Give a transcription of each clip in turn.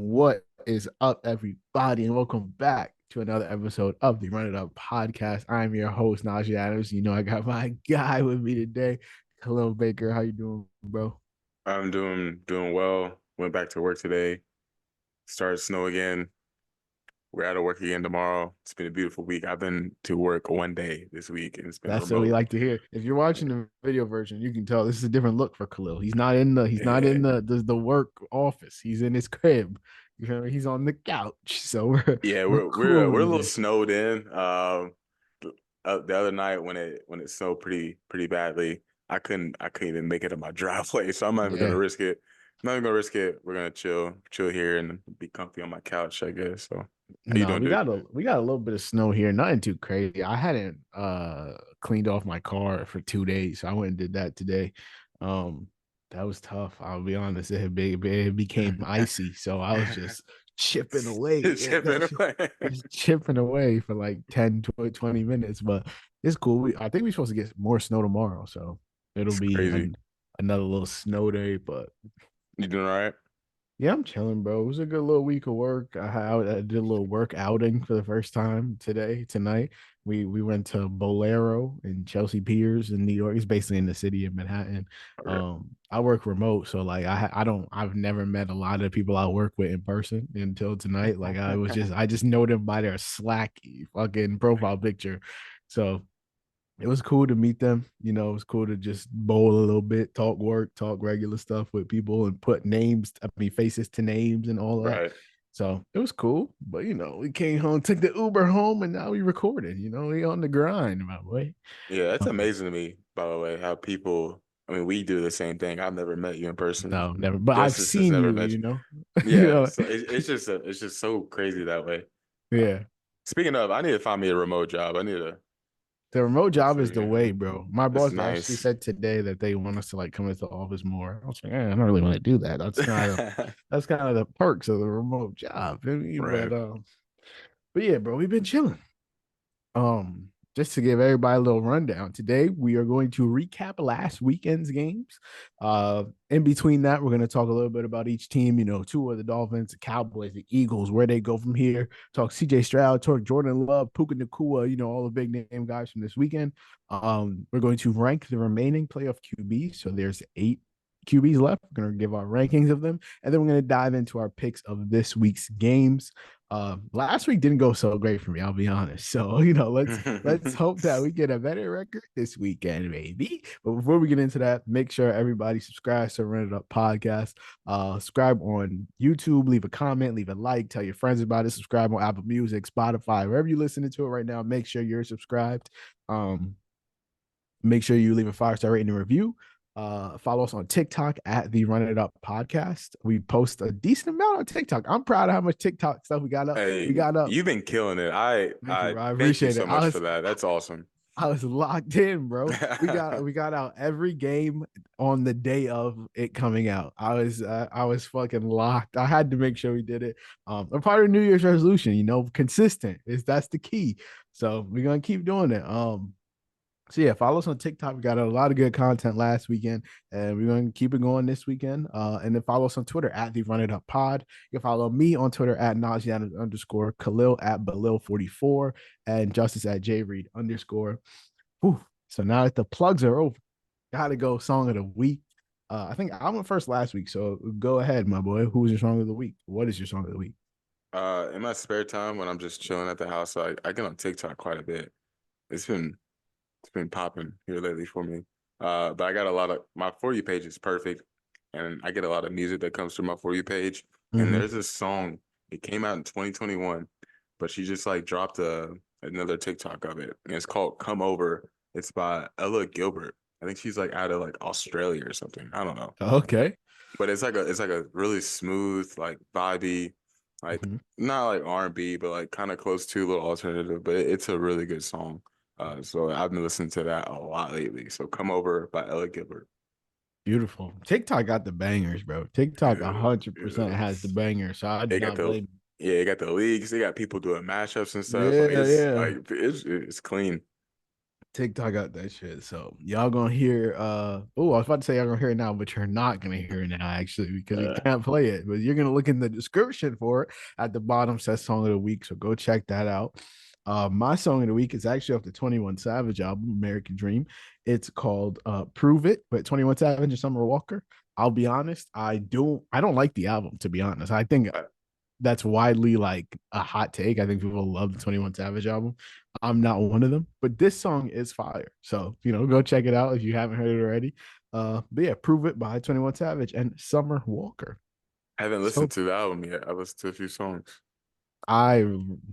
What is up, everybody, and welcome back to another episode of the Run It Up podcast. I'm your host, Najee Adams. You know, I got my guy with me today, Khalil Baker. How you doing, bro? I'm doing well. Went back to work today. Started snow again. We're out of work again tomorrow. It's been a beautiful week. I've been to work one day this week, and it's been That's what we remote. like to hear. If you're watching the video version, you can tell this is a different look for Khalil. He's not in the work office. He's in his crib. You know, he's on the couch. So Yeah, we're we're a cooling little here. snowed in. The other night when it snowed pretty badly, I couldn't even make it to my driveway. So I'm not even gonna Yeah. risk it. I'm not even gonna risk it. We're gonna chill here and be comfy on my couch, I guess. So how you No, doing, we dude? got a little bit of snow here, nothing too crazy. I hadn't cleaned off my car for 2 days, so I went and did that today. Um, that was tough. I'll be honest. It became icy, so I was just chipping away. Chipping away. Just chipping away for like 10, 20 minutes, but it's cool. I think we're supposed to get more snow tomorrow, so it'll It's be crazy. another little snow day, but You doing all right? yeah, I'm chilling, bro. It was a good little week of work. I did a little work outing for the first time tonight. We went to Bolero in Chelsea Piers in New York. It's basically in the city of Manhattan. Okay. I work remote, so like I've never met a lot of people I work with in person until tonight. Like I just know them by their Slack fucking profile picture. So it was cool to meet them. You know, it was cool to just bowl a little bit, talk work, talk regular stuff with people, and put faces to names and all of that. Right. So it was cool. But you know, we came home, took the Uber home, and now we recorded. You know, we on the grind, my boy. Yeah, that's Um, amazing to me, by the way, how people, I mean, we do the same thing. I've never met you in person. no, never. But I've Justice has seen never you. met You you. know, you Yeah, know, so it's just so crazy that way. Uh, yeah. Speaking of, I need to find me a remote job. I need to The remote job is the see. way, bro. My It's boss actually nice. said today that they want us to like come into the office more. I was like, I don't really want to do that. That's kind of the perks of the remote job. I mean, Right. but yeah, bro, we've been chilling. Just to give everybody a little rundown, today we are going to recap last weekend's games. In between that, we're going to talk a little bit about each team. You know, two of the Dolphins, the Cowboys, the Eagles, where they go from here. Talk CJ Stroud, talk Jordan Love, Puka Nacua. You know, all the big name guys from this weekend. We're going to rank the remaining playoff QBs. So there's 8 QBs left. We're going to give our rankings of them, and then we're going to dive into our picks of this week's games. Last week didn't go so great for me, I'll be honest. So, you know, let's hope that we get a better record this weekend, maybe. But before we get into that, make sure everybody subscribes to Run It Up Podcast. Subscribe on YouTube, leave a comment, leave a like, tell your friends about it, subscribe on Apple Music, Spotify, wherever you're listening to it right now. Make sure you're subscribed. Um, Make sure you leave a 5-star rating and review. Follow us on TikTok at the Run It Up Podcast. We post a decent amount on TikTok. I'm proud of how much TikTok stuff we got up. We Hey, got up. you've been killing it. I Thank you, I bro. I thank you appreciate it. so much for that. That's awesome. I was locked in, bro. We got out every game on the day of it coming out. I was fucking locked. I had to make sure we did it. A part of New Year's resolution, you know, consistent is that's the key. So we're gonna keep doing it. So yeah, follow us on TikTok. We got a lot of good content last weekend, and we're going to keep it going this weekend. And then follow us on Twitter at the Run It Up Pod. You can follow me on Twitter at Najian underscore Khalil at Balil44 and Justice at JReed underscore. Whew. So now that the plugs are over, gotta go song of the week. I think I went first last week, so go ahead, my boy. Who was your song of the week? What is your song of the week? In my spare time when I'm just chilling at the house, I get on TikTok quite a bit. It's been It's been popping here lately for me. But I got a lot of my For You page is perfect, and I get a lot of music that comes through my For You page. And Mm-hmm. there's this song. It came out in 2021, but she just like dropped another TikTok of it, and it's called "Come Over." It's by Ella Gilbert. I think she's like out of like Australia or something. I don't know, Okay. but it's like a really smooth, like vibey, like Mm-hmm. not like R&B, but like kind of close to a little alternative. But it's a really good song. So I've been listening to that a lot lately. So "Come Over" by Ella Gilbert. Beautiful. TikTok got the bangers, bro. TikTok Yeah, 100% yeah. has the bangers, so I do They got not the blame. yeah, they got the leagues. They got people doing mashups and stuff. Yeah, yeah. Like it's clean. TikTok got that shit. So y'all gonna hear I was about to say y'all gonna hear it now, but you're not gonna hear it now actually because we Uh, can't play it. But you're gonna look in the description for it. At the bottom says song of the week. So go check that out. My song of the week is actually off the 21 Savage album, American Dream. It's called Prove It, but 21 Savage and Summer Walker. I'll be honest, I don't like the album, to be honest. I think I that's widely like a hot take. I think people love the 21 Savage album. I'm not one of them, but this song is fire. So, go check it out if you haven't heard it already. But yeah, Prove It by 21 Savage and Summer Walker. haven't listened So to the album yet. I listened to a few songs. I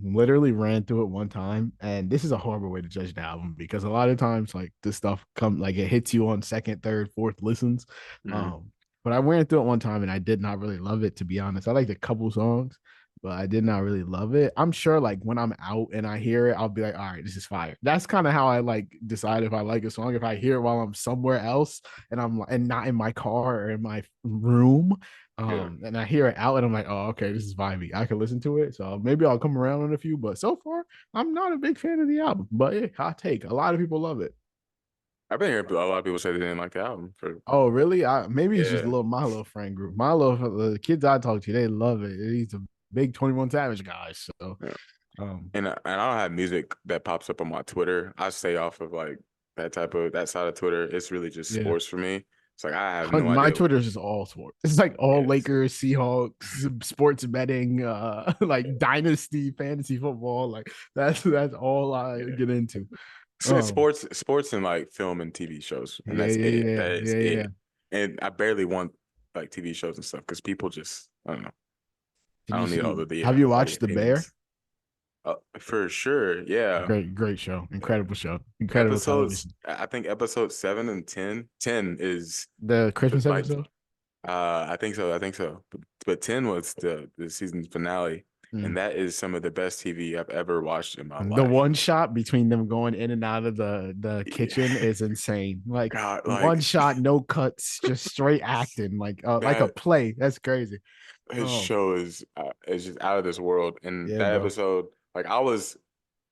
literally ran through it one time, and this is a horrible way to judge the album because a lot of times like this stuff it hits you on second, third, fourth listens. Mm-hmm. Um, but I ran through it one time and I did not really love it, to be honest. I liked a couple songs, but I did not really love it. I'm sure like when I'm out and I hear it, I'll be like, all right, this is fire. That's kind of how I like decide if I like a song. If I hear it while I'm somewhere else and not in my car or in my room, Yeah. and I hear it out and I'm like, oh, okay, this is vibey. I can listen to it. So maybe I'll come around on a few, but so far, I'm not a big fan of the album. But yeah, hot take. A lot of people love it. I've been hearing a lot of people say they didn't like the album. Oh, really? Maybe it's just Yeah. my little friend group. The kids I talk to, they love it. He's a big 21 Savage guy. So Yeah. um And I don't have music that pops up on my Twitter. I stay off of like that side of Twitter. It's really just yeah. sports for me. It's like I have no My idea. Twitter is just all sports. It's like all Yes. Lakers, Seahawks, sports betting, like dynasty, fantasy football. Like that's all I Yeah. get into. It's Um, sports and like film and TV shows, and yeah, that's yeah, it. yeah, That is yeah, yeah. it. And I barely want like TV shows and stuff because people just I don't know. I Did you don't need all see? of the Have you all the watched The Bear? opinions. For sure, yeah. Great show, Yeah. incredible show, incredible television. I think episode 7 and 10. 10 is The Christmas like episode. I think so. I think so. But 10 was the season finale, and Mm. that is some of the best TV I've ever watched in my The life. one shot between them going in and out of the kitchen Yeah. is insane. Like God, one like shot, no cuts, just straight acting, like a that play. That's crazy. his Oh show is just out of this world. And yeah, that bro. episode, like I was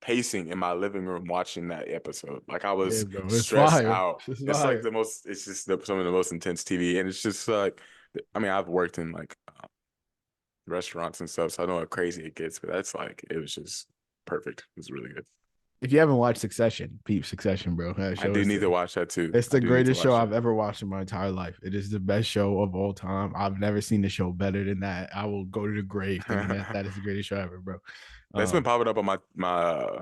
pacing in my living room watching that episode. Like I Yeah, was bro. It's stressed fire. out. It's It's like fire. it's just some of the most intense TV, and it's just like, I mean, I've worked in like restaurants and stuff, so I know how crazy it gets. But that's like, it was just perfect. It was really good. If you haven't watched Succession, peep Succession, bro. That I show do is need to watch that too. it's I the do need to greatest show watch I've that. ever watched in my entire life. It is the best show of all time. I've never seen a show better than that. I will go to the grave thinking that that is the greatest show ever, bro. That's been Um, popping up on my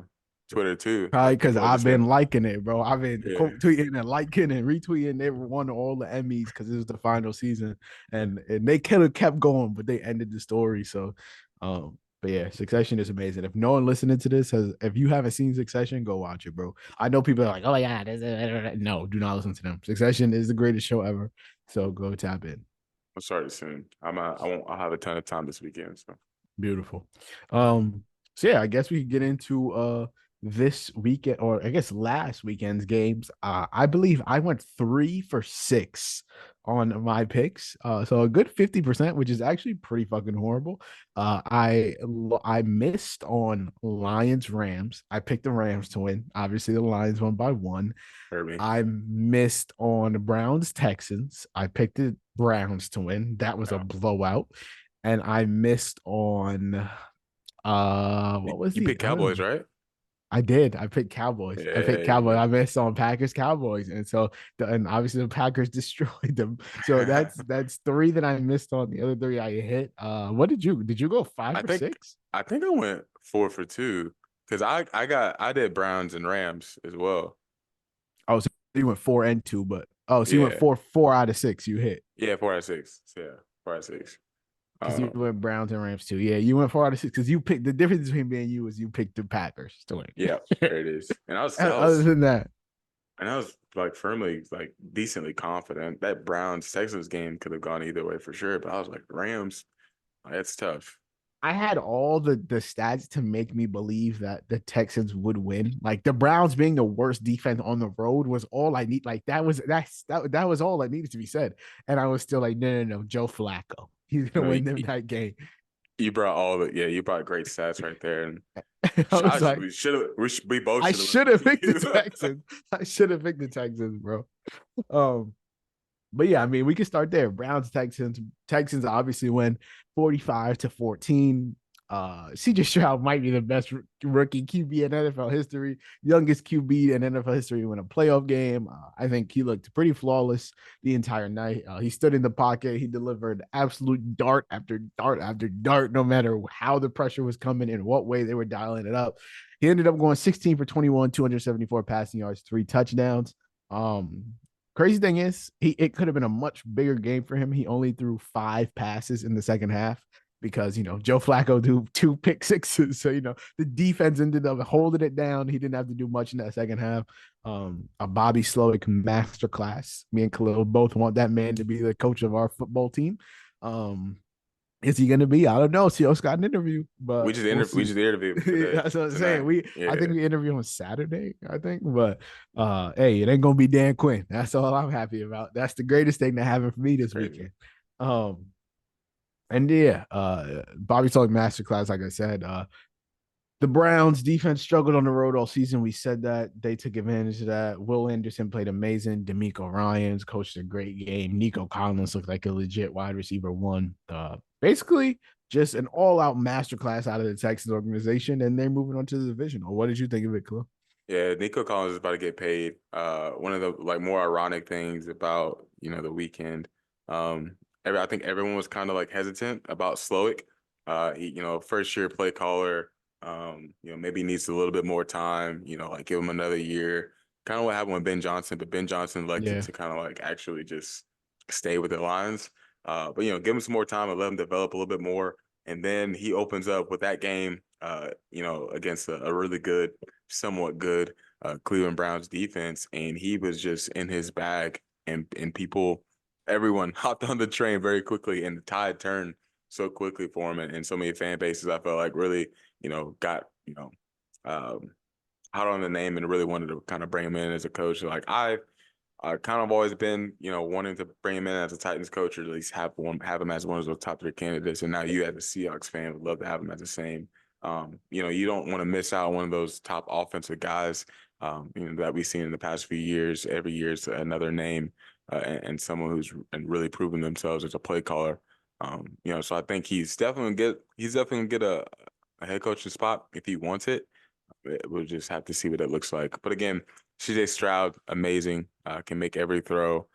Twitter too. Probably Like because people are I've just been getting, liking it, bro. I've been yeah. quote tweeting and liking and retweeting. They won all the Emmys because it was the final season, and they could have kept going, but they ended the story. So, but yeah, Succession is amazing. If no one listening to this if you haven't seen Succession, go watch it, bro. I know people are like, oh yeah, no, do not listen to them. Succession is the greatest show ever. So go tap in. I'll start it soon. I'll have a ton of time this weekend. So Beautiful. So yeah, I guess we could get into this weekend or I guess last weekend's games. I believe I went 3 for 6 on my picks. So a good 50%, which is actually pretty fucking horrible. I missed on Lions Rams. I picked the Rams to win. Obviously, the Lions won by 1. hurt me. I missed on Browns Texans. I picked the Browns to win. That was a Yeah. blowout. And I missed on what was You the picked other Cowboys, one? right? I did. I picked Cowboys. I picked Cowboys. Yeah. I missed on Packers-Cowboys. And so and obviously the Packers destroyed them. So that's 3 that I missed on. The other 3 I hit. What did you go five I for think six? I think I went 4 for 2 because I did Browns and Rams as well. Oh, so you went 4 and 2, but so you went Yeah. 4 out of 6 you hit. Yeah, 4 out of 6. Yeah, 4 out of 6. Because you went Browns and Rams too. Yeah, you went 4 out of 6 because you picked the difference between me and you is you picked the Packers to win. Yeah, there it is. And Other than that, I was like firmly, like decently confident that Browns Texans game could have gone either way for sure. But I was like, Rams, that's tough. I had all the stats to make me believe that the Texans would win. Like the Browns being the worst defense on the road was all I need. Like that was all that needed to be said. And I was still like, no, Joe Flacco. He's gonna No, win them that game. You brought you brought great stats right there, and I was like, we both I should have should listened have to picked the you. Texans. I should have picked the Texans, bro. Um, but yeah, I mean, we can start there. Browns, Texans. Texans obviously win 45-14. CJ Stroud might be the best rookie QB in NFL history, youngest QB in NFL history to win a playoff game. I think he looked pretty flawless the entire night. He stood in the pocket. He delivered absolute dart after dart after dart, no matter how the pressure was coming, in what way they were dialing it up. He ended up going 16 for 21, 274 passing yards, 3 touchdowns. Um, Crazy thing is, it could have been a much bigger game for him. He only threw 5 passes in the second half because Joe Flacco do 2 pick 6s. So the defense ended up holding it down. He didn't have to do much in that second half. A Bobby Slowick masterclass. Me and Khalil both want that man to be the coach of our football team. Is he going to be? I don't know. Seahawks got an interview, but we'll We see. just interviewed him today, That's what I'm saying. tonight. I think Yeah, we interview on Saturday, I think. But hey, it ain't gonna be Dan Quinn. That's all I'm happy about. That's the greatest thing that happened for me it's this crazy. weekend. Um, and yeah, Bobby Slowick masterclass, like I said. The Browns defense struggled on the road all season. We said that. They took advantage of that. Will Anderson played amazing. D'Amico Ryans coached a great game. Nico Collins looked like a legit wide receiver one. Basically, just an all-out masterclass out of the Texans organization, and they're moving on to the division. What did you think of it, Khalil? Yeah, Nico Collins is about to get paid. One of the more ironic things about the weekend, I think everyone was kind of like hesitant about Slowick. First year play caller. Maybe needs a little bit more time. Like give him another year. Kind of what happened with Ben Johnson, but Ben Johnson elected Yeah, to kind of like actually just stay with the Lions. But give him some more time and let him develop a little bit more. And then he opens up with that game. Against a really good, somewhat good Cleveland Browns defense, and he was just in his bag, and everyone hopped on the train very quickly, and the tide turned so quickly for him, and so many fan bases I felt like really got um, hot on the name and really wanted to kind of bring him in as a coach. Like I kind of always been, wanting to bring him in as a Titans coach, or at least have him as one of those top 3 candidates. And now you, as a Seahawks fan, would love to have him as the same. You don't want to miss out on one of those top offensive guys, that we've seen in the past few years. Every year is another name, and someone who's really proven themselves as a play caller. So I think he's definitely gonna get a head coaching spot if he wants it. We'll just have to see what it looks like. But again, CJ Stroud, amazing. Can make every throw.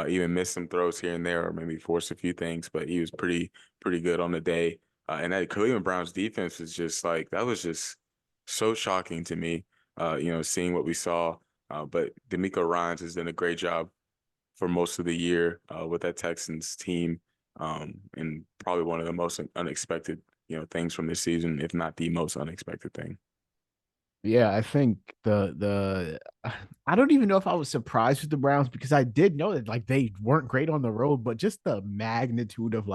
Even miss some throws here and there, or maybe force a few things. But he was pretty good on the day. And that Cleveland Browns defense was just like, that was just so shocking to me. Seeing what we saw. But D'Amico Ryans has done a great job for most of the year with that Texans team. And probably one of the most unexpected things from this season, if not the most unexpected thing. yeah. I think the I don't even know if I was surprised with the Browns because I did know that like they weren't great on the road, but just the magnitude of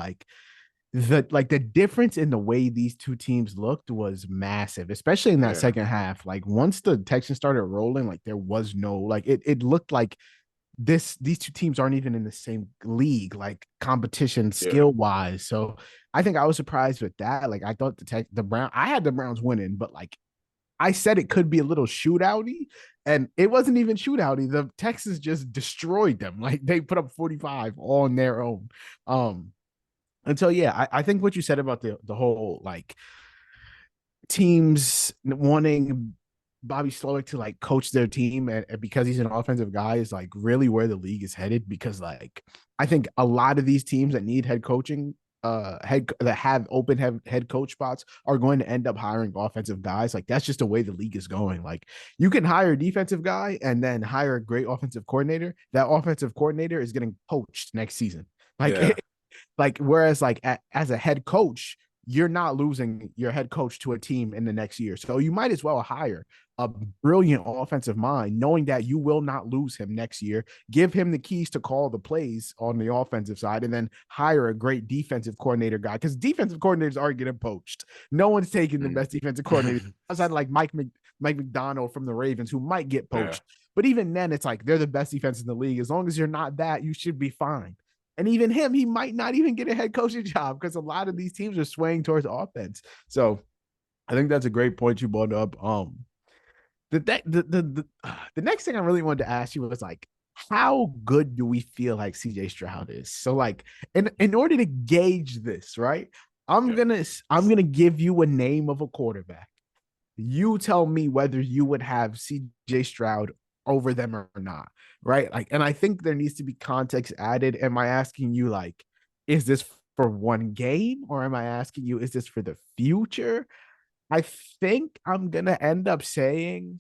the difference in the way these two teams looked was massive, especially in that Yeah. second half. Like once the Texans started rolling, like there was no like it looked like these two teams aren't even in the same league, like competition Yeah. skill wise. So I think I was surprised with that. Like I thought I had the Browns winning, but like I said it could be a little shootouty, and it wasn't even shootouty. The Texans just destroyed them. Like they put up 45 on their own. And so yeah, I think what you said about the whole like teams wanting Bobby Slowick to like coach their team and because he's an offensive guy is like really where the league is headed because like I think a lot of these teams that need head coaching that have open head coach spots are going to end up hiring offensive guys. Like that's just the way the league is going. Like you can hire a defensive guy and then hire a great offensive coordinator. That offensive coordinator is getting poached next season. Yeah. Like whereas like as a head coach, you're not losing your head coach to a team in the next year. So you might as well hire a brilliant offensive mind, knowing that you will not lose him next year. Give him the keys to call the plays on the offensive side, and then hire a great defensive coordinator guy because defensive coordinators are getting poached. No one's taking the Mm. best defensive coordinator outside like Mike McDonald from the Ravens, who might get Yeah. poached. But even then, it's like they're the best defense in the league. As long as you're not that, you should be fine. And even him, he might not even get a head coaching job because a lot of these teams are swaying towards offense. So I think that's a great point you brought up. The next thing I really wanted to ask you was like, how good do we feel like CJ Stroud is? So like, in order to gauge this, right? I'm Yeah. gonna give you a name of a quarterback. You tell me whether you would have CJ Stroud over them or not, right? Like, and I think there needs to be context added. Am I asking you like, is this for one game, or am I asking you, is this for the future? I think I'm gonna end up saying,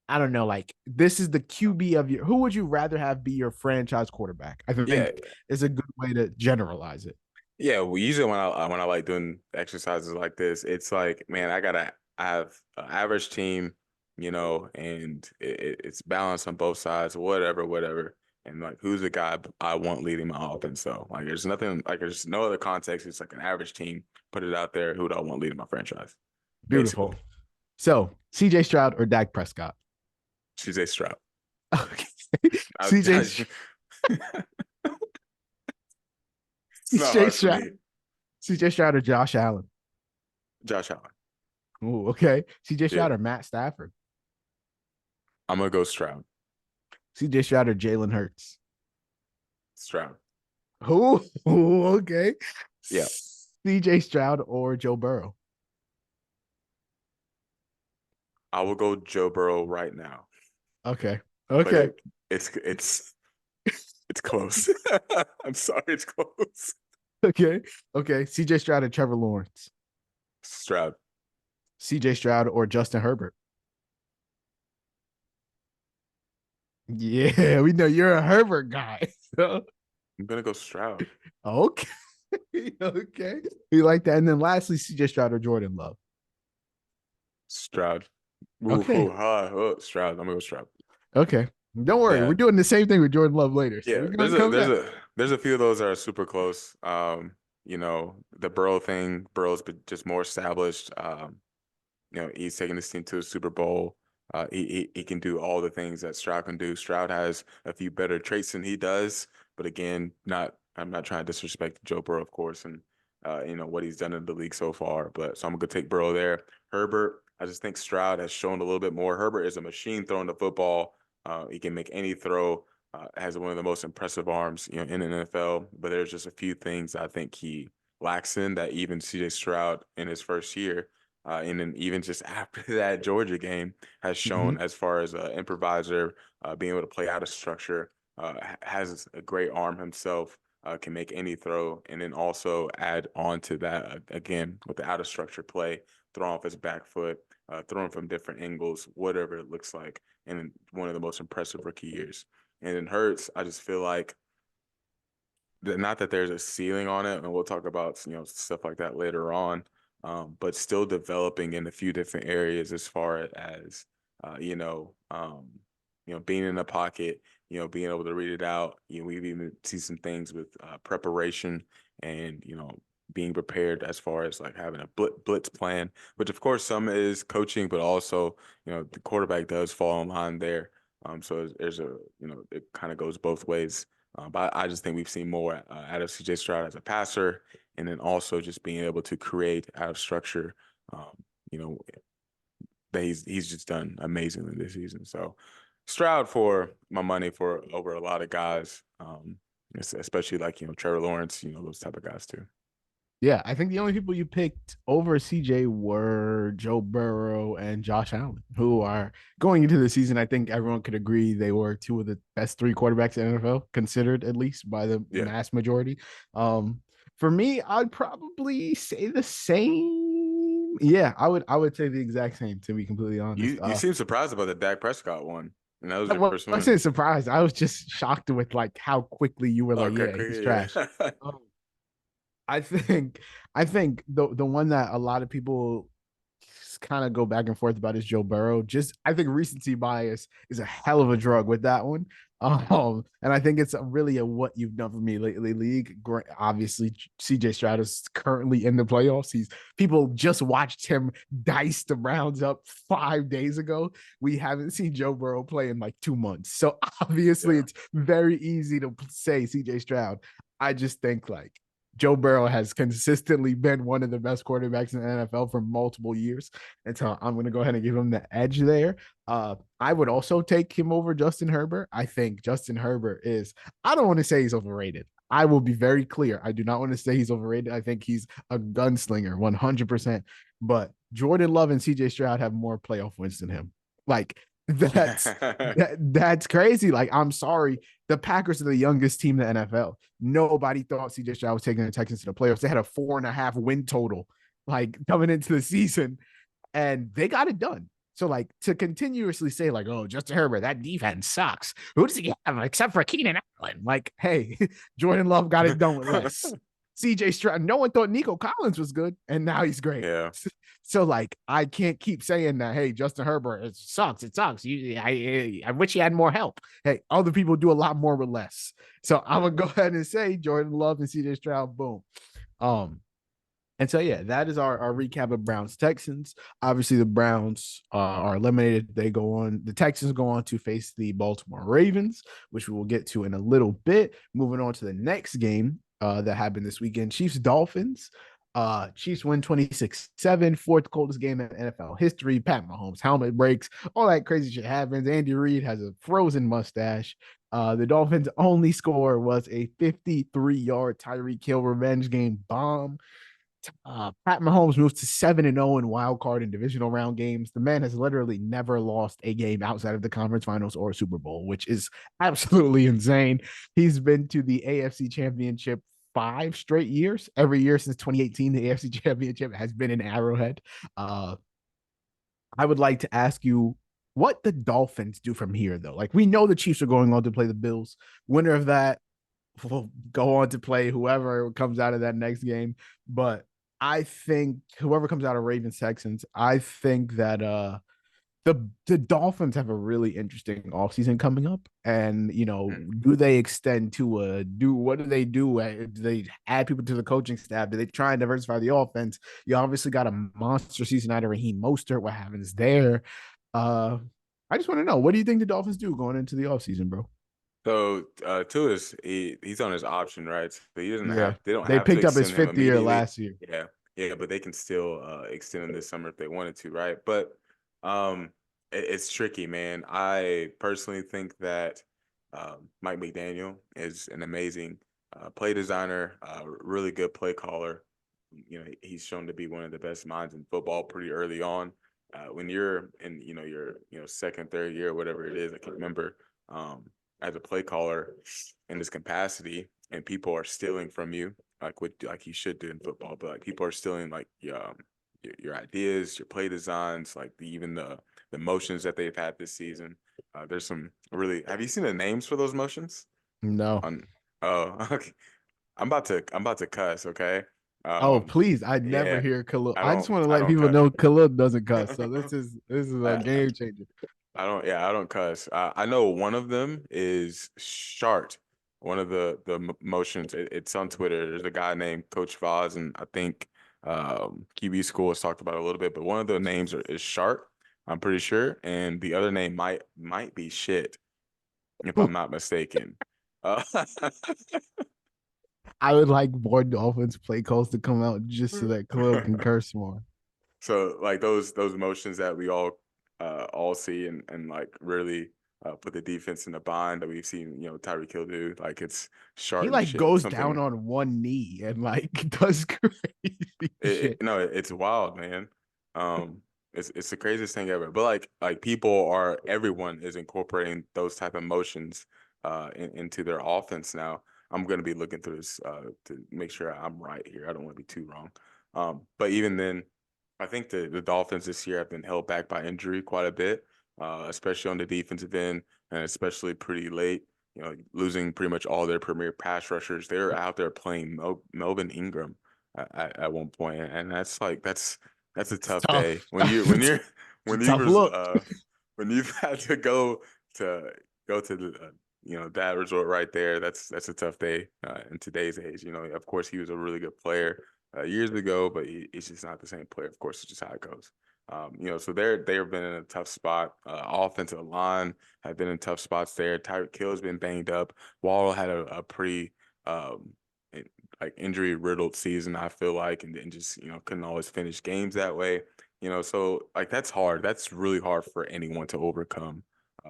I don't know, like this is the QB of your. Who would you rather have be your franchise quarterback? I Yeah. think is a good way to generalize it. Yeah, well, usually when I like doing exercises like this, it's like, man, I have an average team, and it's balanced on both sides, whatever. And like, who's the guy I want leading my offense? So like, there's nothing like there's no other context. It's like an average team. Put it out there. Who do I want leading my franchise? Beautiful. Basically, So CJ Stroud or Dak Prescott? CJ Stroud. Okay. I, CJ it's not CJ hard for Stroud. me. CJ Stroud or Josh Allen? Josh Allen. Ooh, okay. CJ Yeah, Stroud or Matt Stafford? I'm gonna go Stroud. CJ Stroud or Jalen Hurts? Stroud. Ooh, okay. Yeah, CJ Stroud or Joe Burrow? I will go Joe Burrow right now, Okay. but Okay. it's close. I'm sorry, it's close. Okay. Okay. CJ Stroud or Trevor Lawrence? Stroud. CJ Stroud or Justin Herbert? Yeah, we know you're a Herbert guy. So, I'm gonna go Stroud. okay. Okay. We like that. And then lastly, CJ Stroud or Jordan Love? Stroud. Okay. Stroud. I'm gonna go Stroud. Okay. Don't worry. Yeah, We're doing the same thing with Jordan Love later. So yeah. we're going to come back. There's a few of those that are super close. The Burrow thing. Burrow's been just more established. He's taking this team to a Super Bowl. He can do all the things that Stroud can do. Stroud has a few better traits than he does, but again, I'm not trying to disrespect Joe Burrow, of course, and what he's done in the league so far. But so I'm gonna take Burrow there. Herbert, I just think Stroud has shown a little bit more. Herbert is a machine throwing the football. He can make any throw. Has one of the most impressive arms, in the NFL. But there's just a few things I think he lacks in that even CJ Stroud in his first year. And then even just after that Georgia game has Mm-hmm. shown as far as an improviser, being able to play out of structure, has a great arm himself, can make any throw, and then also add on to that again with the out of structure play, throw off his back foot, throwing from different angles, whatever it looks like, and one of the most impressive rookie years. And in Hurts, I just feel like not that there's a ceiling on it, and we'll talk about stuff like that later on, but still developing in a few different areas as far as being in the pocket, being able to read it out. We've even seen some things with preparation and being prepared as far as like having a blitz plan, which of course some is coaching, but also the quarterback does fall in line there. So there's it kind of goes both ways. But I just think we've seen more out of CJ Stroud as a passer, and then also just being able to create out of structure. You know, that he's just done amazingly this season. So Stroud for my money for over a lot of guys, especially like Trevor Lawrence, those type of guys too. Yeah, I think the only people you picked over CJ were Joe Burrow and Josh Allen, who are going into the season. I think everyone could agree they were two of the best three quarterbacks in the NFL, considered at least by the Yeah. mass majority. For me, I'd probably say the same. Yeah, I would say the exact same, to be completely honest. You seem surprised about the Dak Prescott one, and that was I your first one. wasn't surprised. I was just shocked with like how quickly you were like, Okay, yeah, he's trash. yeah. Um, I think the one that a lot of people kind of go back and forth about is Joe Burrow. Just I think recency bias is a hell of a drug with that one. And I think it's really a what you've done for me lately league. Obviously, CJ Stroud is currently in the playoffs. People just watched him dice the Browns up 5 days ago. We haven't seen Joe Burrow play in like 2 months. So obviously, Yeah. it's very easy to say CJ Stroud. I just think like Joe Burrow has consistently been one of the best quarterbacks in the NFL for multiple years. And so I'm going to go ahead and give him the edge there. I would also take him over Justin Herbert. I think Justin Herbert is, I don't want to say he's overrated. I will be very clear. I do not want to say he's overrated. I think he's a gunslinger 100%. But Jordan Love and CJ Stroud have more playoff wins than him. Like, that's crazy. Like, I'm sorry. The Packers are the youngest team in the NFL. Nobody thought CJ Stroud was taking the Texans to the playoffs. They had a 4.5 win total, like coming into the season, and they got it done. So, like, to continuously say, like, oh, Justin Herbert, that defense sucks. Who does he have except for Keenan Allen? Like, hey, Jordan Love got it done with less. CJ Stroud, no one thought Nico Collins was good, and now he's great. Yeah. So, like, I can't keep saying that, hey, Justin Herbert, it sucks. It sucks. I wish he had more help. Hey, other people do a lot more with less. So I'm gonna go ahead and say Jordan Love and CJ Stroud, boom. And so yeah, that is our recap of Browns Texans. Obviously, the Browns are eliminated. They go on. The Texans go on to face the Baltimore Ravens, which we will get to in a little bit. Moving on to the next game that happened this weekend: Chiefs Dolphins. Chiefs win 26-7, fourth coldest game in NFL history. Pat Mahomes helmet breaks, all that crazy shit happens. Andy Reid has a frozen mustache. The Dolphins' only score was a 53-yard Tyreek Hill revenge game bomb. Pat Mahomes moves to 7-0 in wild card and divisional round games. The man has literally never lost a game outside of the conference finals or Super Bowl, which is absolutely insane. He's been to the AFC Championship 5 straight years. Every year since 2018, the AFC Championship has been in Arrowhead. I would like to ask you what the Dolphins do from here, though. Like, we know the Chiefs are going on to play the Bills. Winner of that will go on to play whoever comes out of that next game. But I think whoever comes out of Ravens Texans, I think that the Dolphins have a really interesting offseason coming up. And do they extend to what do they do? Do they add people to the coaching staff? Do they try and diversify the offense? You obviously got a monster season out of Raheem Mostert. What happens there? I just want to know, what do you think the Dolphins do going into the offseason, bro? So Tua he's on his option, right? So he doesn't Yeah, have they don't they have to picked up his extend him fifth year immediately. last year. Yeah, yeah, but they can still extend him this summer if they wanted to, right? But it's tricky, man. I personally think that Mike McDaniel is an amazing play designer, really good play caller. He's shown to be one of the best minds in football pretty early on. When you're in, your second, third year, whatever it is, I can't remember. As a play caller in this capacity, and people are stealing from you, like you should do in football, but like people are stealing like your ideas, your play designs, like even the motions that they've had this season. There's some really. Have you seen the names for those motions? No. On oh, okay. I'm about to cuss. Okay. Oh, please. I never Yeah. hear Khalil. I I just don't. want to I let don't people cuss. know Khalil doesn't cuss. So this is a I, game changer. I don't. Yeah, I don't cuss. I know one of them is shart. One of the motions. It's on Twitter. There's a guy named Coach Foz, and I think QB School has talked about it a little bit. But one of the names is Shart. I'm pretty sure, and the other name might be shit, if I'm not mistaken. Uh, I would like more Dolphins play calls to come out just so that Khalil can curse more. So like those motions that we all see and like really put the defense in a bind that we've seen, Tyreek Hill do. Like it's He sharp and like shit. goes down Something on one knee and like does crazy shit. no, it's wild, man. It's the craziest thing ever. But like everyone is incorporating those type of motions into their offense now. I'm gonna be looking through this to make sure I'm right here. I don't want to be too wrong. But even then, I think the Dolphins this year have been held back by injury quite a bit, especially on the defensive end, and especially pretty late. Losing pretty much all their premier pass rushers. They're out there playing Melvin Ingram at one point, and that's a It's tough day tough. when you when you're It's a when tough you've look. when you've had to go to the that resort right there. That's a tough day in today's age. Of course he was a really good player years ago, but he's just not the same player. Of course, it's just how it goes. So they've been in a tough spot. Offensive line have been in tough spots there. Tyreek Hill's been banged up. Waddle had a pretty like injury riddled season, I feel like, and just, couldn't always finish games that way. So like that's hard. That's really hard for anyone to overcome.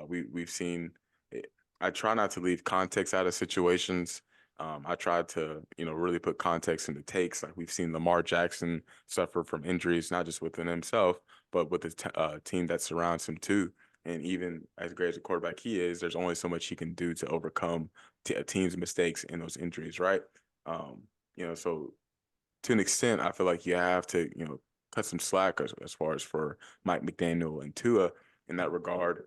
We've seen it. I try not to leave context out of situations. I tried to, really put context into takes. Like we've seen Lamar Jackson suffer from injuries, not just within himself, but with the team that surrounds him too. And even as great as a quarterback he is, there's only so much he can do to overcome a team's mistakes and those injuries, right? Um, so to an extent, I feel like you have to, cut some slack as far as for Mike McDaniel and Tua in that regard.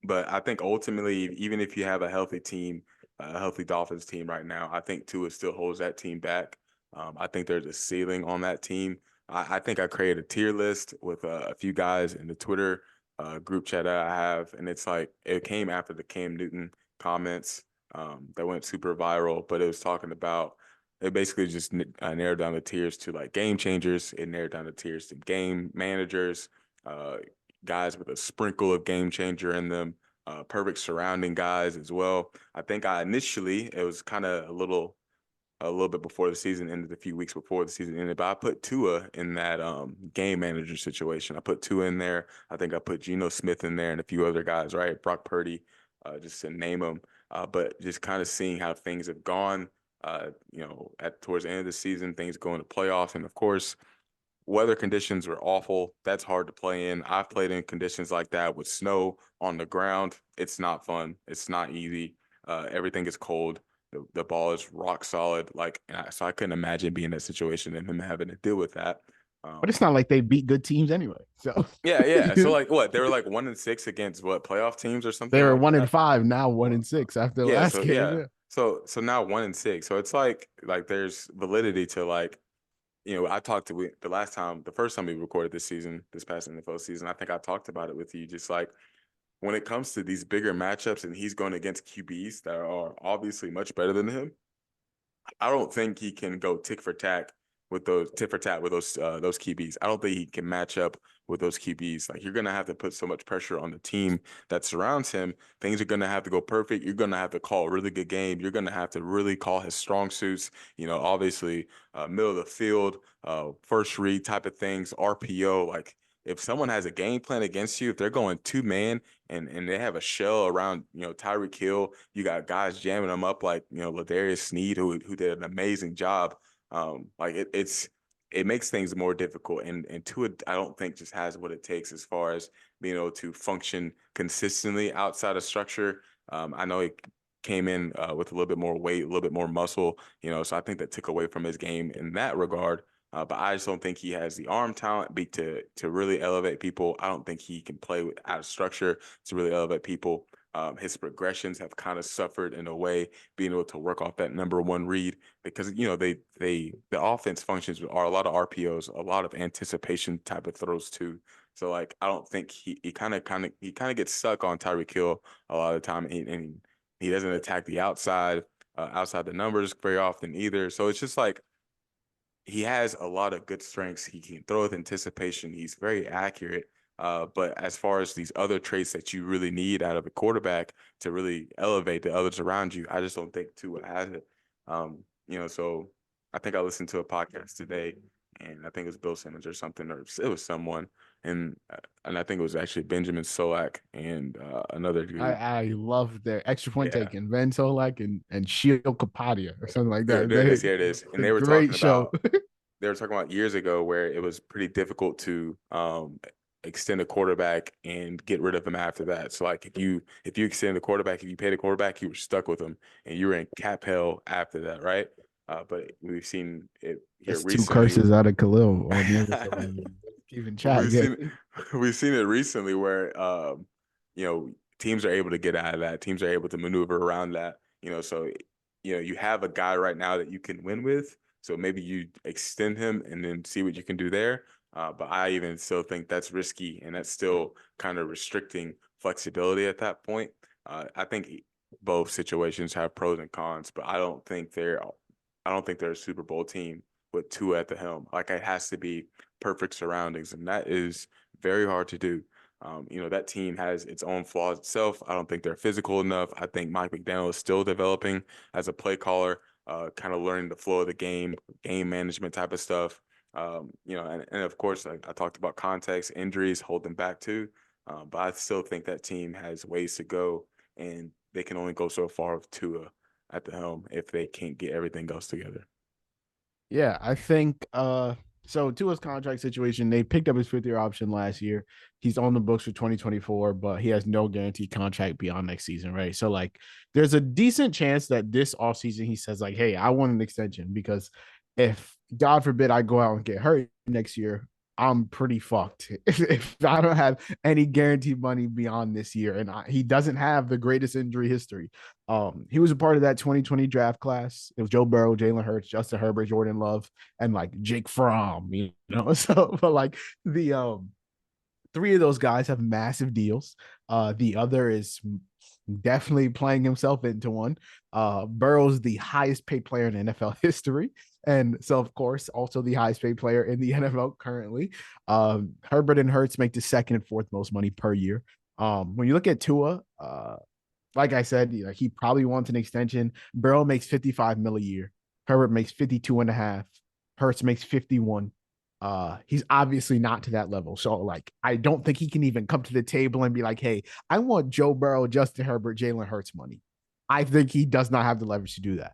But I think ultimately, even if you have a healthy team, a healthy Dolphins team right now, I think Tua still holds that team back. I think there's a ceiling on that team. I think I created a tier list with a few guys in the Twitter group chat that I have, and it's like it came after the Cam Newton comments that went super viral, but it was talking about it basically just narrowed down the tiers to like game changers. It narrowed down the tiers to game managers, uh, guys with a sprinkle of game changer in them, perfect surrounding guys as well. I think I initially it was kind of a little bit before the season ended, a few weeks before the season ended, but I put Tua in that game manager situation. I put Tua in there. I think I put Geno Smith in there and a few other guys, right? Brock Purdy, just to name them. But just kind of seeing how things have gone, at towards the end of the season, things going to playoffs, and of course, weather conditions were awful. That's hard to play in. I've played in conditions like that with snow on the ground. It's not fun. It's not easy. Everything is cold. The ball is rock solid. Like, so I couldn't imagine being in that situation and him having to deal with that. But it's not like they beat good teams anyway. So Yeah, yeah. So like, what they were like 1-6 against what playoff teams or they something were like one and that. five, now 1-6 after the Yeah. last So game. yeah. Yeah. So now 1-6. So it's like there's validity to like I talked to the first time we recorded this season, this past NFL season, I think I talked about it with you. Just like when it comes to these bigger matchups and he's going against QBs that are obviously much better than him, I don't think he can go tit for tat with those QBs. I don't think he can match up with those QBs. Like you're gonna have to put so much pressure on the team that surrounds him. Things are gonna have to go perfect. You're gonna have to call a really good game. You're gonna have to really call his strong suits. Obviously, middle of the field, first read type of things, RPO. Like if someone has a game plan against you, if they're going two man and they have a shell around, Tyreek Hill. You got guys jamming them up like, Ladarius Sneed, who did an amazing job. Like it makes things more difficult. And Tua, I don't think just has what it takes as far as being able to function consistently outside of structure. I know he came in with a little bit more weight, a little bit more muscle, so I think that took away from his game in that regard. But I just don't think he has the arm talent to really elevate people. I don't think he can play out of structure to really elevate people. His progressions have kind of suffered in a way, being able to work off that number one read because the offense functions with a lot of RPOs, a lot of anticipation type of throws too. So like I don't think he kind of gets stuck on Tyreek Hill a lot of the time, and he doesn't attack the outside the numbers very often either. So it's just like he has a lot of good strengths. He can throw with anticipation. He's very accurate. But as far as these other traits that you really need out of a quarterback to really elevate the others around you, I just don't think Tua has it. So I think I listened to a podcast today, and I think it was Bill Simmons or something, or it was someone, and I think it was actually Benjamin Solak and another I, dude. I love their extra point Yeah, taking Van Solak and Shio Kapadia or something like there, that. there it is. They Here it is. And a great show. they were talking about years ago where it was pretty difficult to extend a quarterback and get rid of him after that. So like if you extend the quarterback, if you pay the quarterback, you were stuck with him and you were in cap hell after that, right? But we've seen it here That's two recently. curses out of Khalil or never keeping track. we've seen we've seen it recently where teams are able to get out of that. Teams are able to maneuver around that. So you have a guy right now that you can win with. So maybe you extend him and then see what you can do there. But I even still think that's risky and that's still kind of restricting flexibility at that point. I think both situations have pros and cons, but I don't think they're a Super Bowl team with Tua at the helm. Like it has to be perfect surroundings, and that is very hard to do. That team has its own flaws itself. I don't think they're physical enough. I think Mike McDaniel is still developing as a play caller. kind of learning the flow of the game management type of stuff. And of course, I talked about context, injuries hold them back too. But I still think that team has ways to go, and they can only go so far with Tua at the helm if they can't get everything else together. Yeah, I think so Tua's contract situation, they picked up his 5th year option last year. He's on the books for 2024, but he has no guaranteed contract beyond next season, right? So like there's a decent chance that this offseason he says like, "Hey, I want an extension because if God forbid I go out and get hurt next year, I'm pretty fucked if I don't have any guaranteed money beyond this year." And he doesn't have the greatest injury history. He was a part of that 2020 draft class. It was Joe Burrow, Jalen Hurts, Justin Herbert, Jordan Love, and like Jake Fromm, you know. So, but like the 3 of those guys have massive deals. The other is definitely playing himself into one. Burrow's the highest paid player in NFL history. And so, of course, also the highest paid player in the NFL currently. Herbert and Hurts make the 2nd and 4th most money per year. When you look at Tua, like I said, he probably wants an extension. Burrow makes 55 mil a year. Herbert makes 52 and a half. Hurts makes 51. He's obviously not to that level. So like I don't think he can even come to the table and be like, "Hey, I want Joe Burrow, Justin Herbert, Jalen Hurts money." I think he does not have the leverage to do that.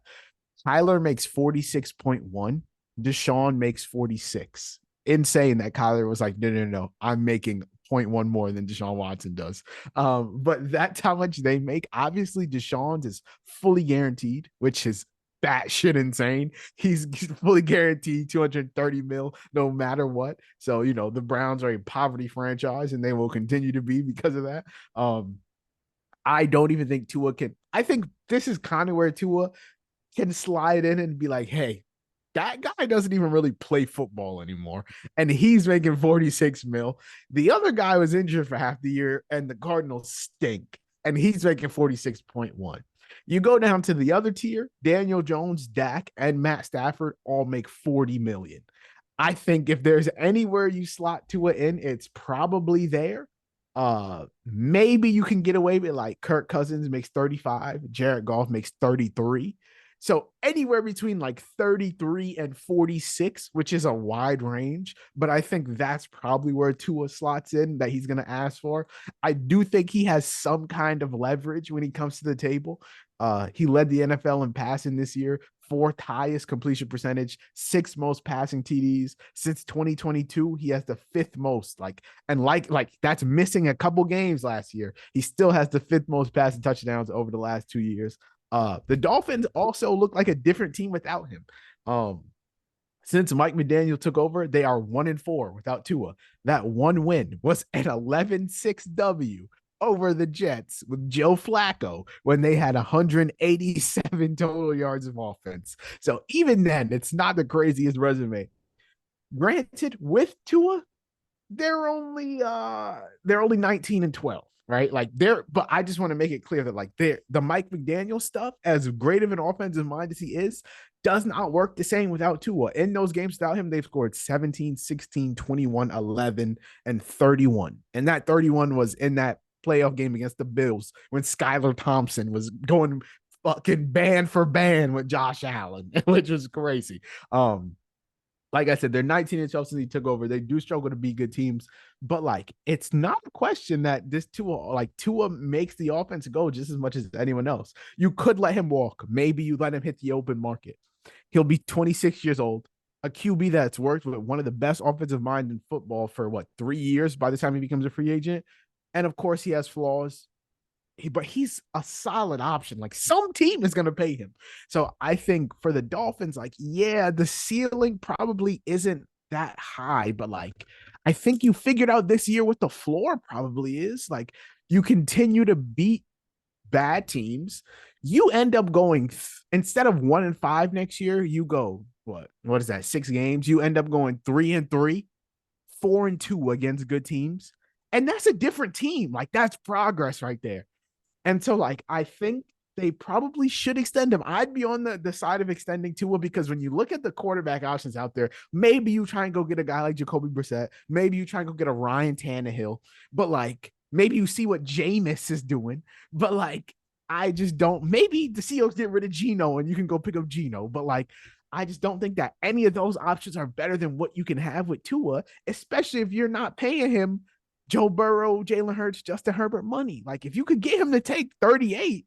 Kyler makes 46.1. Deshaun makes 46. Insane that Kyler was like, no. I'm making 0.1 more than Deshaun Watson does. But that's how much they make. Obviously, Deshaun's is fully guaranteed, which is batshit insane. He's fully guaranteed 230 mil no matter what. So, the Browns are a poverty franchise and they will continue to be because of that. I don't even think Tua can. I think this is kind of where Tua can slide in and be like, "Hey, that guy doesn't even really play football anymore." And he's making 46 mil. The other guy was injured for half the year, and the Cardinals stink. And he's making 46.1. You go down to the other tier, Daniel Jones, Dak, and Matt Stafford all make 40 million. I think if there's anywhere you slot Tua in, it's probably there. Maybe you can get away with like Kirk Cousins makes 35, Jared Goff makes 33. So anywhere between like 33 and 46, which is a wide range, but I think that's probably where Tua slots in that he's going to ask for. I do think he has some kind of leverage when he comes to the table. He led the NFL in passing this year, 4th highest completion percentage, 6th most passing TDs since 2022. He has the 5th most. Like that's missing a couple games last year. He still has the 5th most passing touchdowns over the last 2 years. The Dolphins also look like a different team without him. Since Mike McDaniel took over, they are 1-4 without Tua. That one win was an 11-6 W over the Jets with Joe Flacco when they had 187 total yards of offense. So even then, it's not the craziest resume. Granted, with Tua, they're only 19 and 12, right? But I just want to make it clear that like the Mike McDaniel stuff, as great of an offensive mind as he is, does not work the same without Tua. In those games without him, they've scored 17, 16, 21, 11, and 31. And that 31 was in that playoff game against the Bills when Skylar Thompson was going fucking band for band with Josh Allen, which was crazy. Like I said, they're 19 and 12 since he took over. They do struggle to beat good teams, but like it's not a question that this Tua makes the offense go just as much as anyone else. You could let him walk. Maybe you let him hit the open market. He'll be 26 years old, a QB that's worked with one of the best offensive minds in football for 3 years by the time he becomes a free agent. And of course, he has flaws, but he's a solid option. Like some team is going to pay him. So I think for the Dolphins, like, yeah, the ceiling probably isn't that high, but like, I think you figured out this year what the floor probably is. Like, you continue to beat bad teams. You end up going instead of 1-5 next year, you go what is that? 6 games. You end up going 3-3, 4-2 against good teams. And that's a different team. Like that's progress right there. And so, like, I think they probably should extend him. I'd be on the side of extending Tua because when you look at the quarterback options out there, maybe you try and go get a guy like Jacoby Brissett. Maybe you try and go get a Ryan Tannehill. But, like, maybe you see what Jameis is doing. But, like, I just don't. Maybe the Seahawks get rid of Geno and you can go pick up Geno, but like, I just don't think that any of those options are better than what you can have with Tua, especially if you're not paying him Joe Burrow, Jalen Hurts, Justin Herbert money. Like, if you could get him to take 38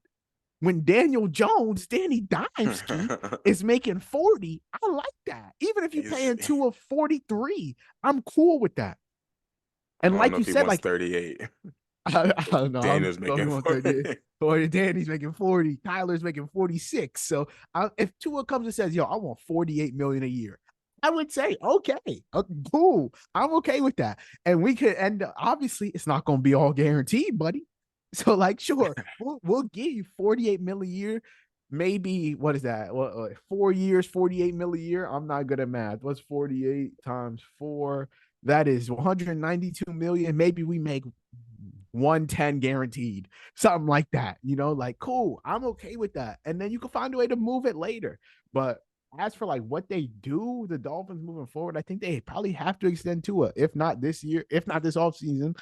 when Daniel Jones, Danny Dimesky is making 40, I like that. Even if you're He's, paying Tua 43, I'm cool with that. And I don't like know you if he said, wants like 38. I don't know. I don't Daniel's know if he making wants 30. 40. Or Danny's making 40. Tyler's making 46. So if Tua comes and says, yo, I want 48 million a year, I would say, okay, cool. I'm okay with that. And we could end up, obviously, it's not going to be all guaranteed, buddy. So, like, sure, we'll give you 48 mil a year. Maybe, what is that? 4 years, 48 mil a year. I'm not good at math. What's 48 times 4? That is 192 million. Maybe we make 110 guaranteed, something like that. Like, cool. I'm okay with that. And then you can find a way to move it later. But as for like what they do, the Dolphins moving forward, I think they probably have to extend Tua, if not this year, if not this offseason.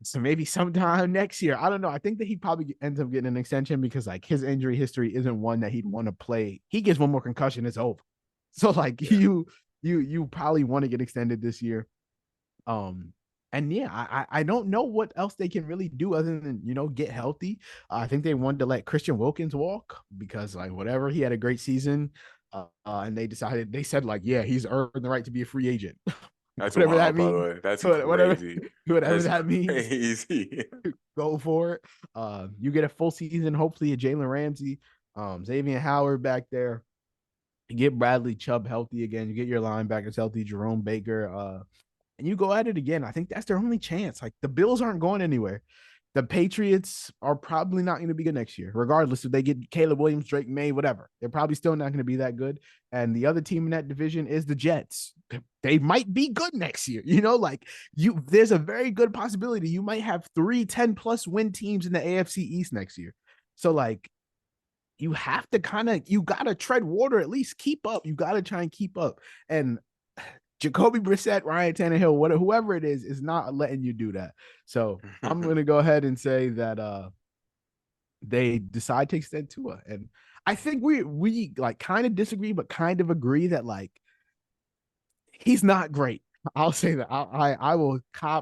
So maybe sometime next year. I don't know. I think that he probably ends up getting an extension because like his injury history isn't one that he'd want to play. He gets one more concussion, it's over. So like Yeah. you probably want to get extended this year. And yeah, I don't know what else they can really do other than get healthy. I think they wanted to let Christian Wilkins walk because like whatever, he had a great season. And they said like, yeah, he's earned the right to be a free agent. That's Whatever that wild, by the means. way. That's Whatever crazy. whatever That's that means, crazy. go for it. You get a full season, hopefully a Jalen Ramsey, Xavier Howard back there. You get Bradley Chubb healthy again. You get your linebackers healthy, Jerome Baker. And you go at it again. I think that's their only chance. Like the Bills aren't going anywhere. The Patriots are probably not going to be good next year, regardless if they get Caleb Williams, Drake May, whatever. They're probably still not going to be that good. And the other team in that division is the Jets. They might be good next year. Like there's a very good possibility you might have 3 10+ win teams in the AFC East next year. So like you have to you got to tread water, at least keep up. You got to try and keep up. And Jacoby Brissett, Ryan Tannehill, whoever it is not letting you do that. So I'm going to go ahead and say that they decide to extend Tua. And I think we like kind of disagree, but kind of agree that like he's not great. I'll say that. I will I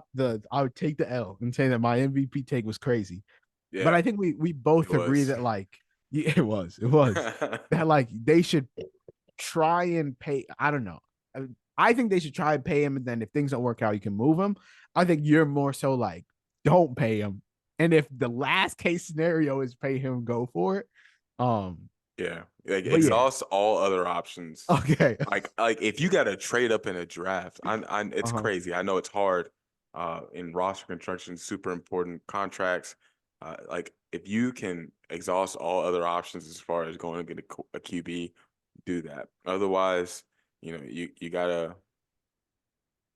would take the L and say that my MVP take was crazy. But Yeah, I think we it both agree was. that like yeah, it was that like they should try and pay. I don't know. I think they should try and pay him, and then if things don't work out, you can move him. I think you're more so like don't pay him, and if the last case scenario is pay him, go for it. Yeah, like But yeah, exhaust all other options. okay. Like if you got to trade up in a draft, it's Uh-huh. crazy. I know it's hard. In roster construction, super important contracts. Like if you can exhaust all other options as far as going to get a QB, do that. Otherwise, you gotta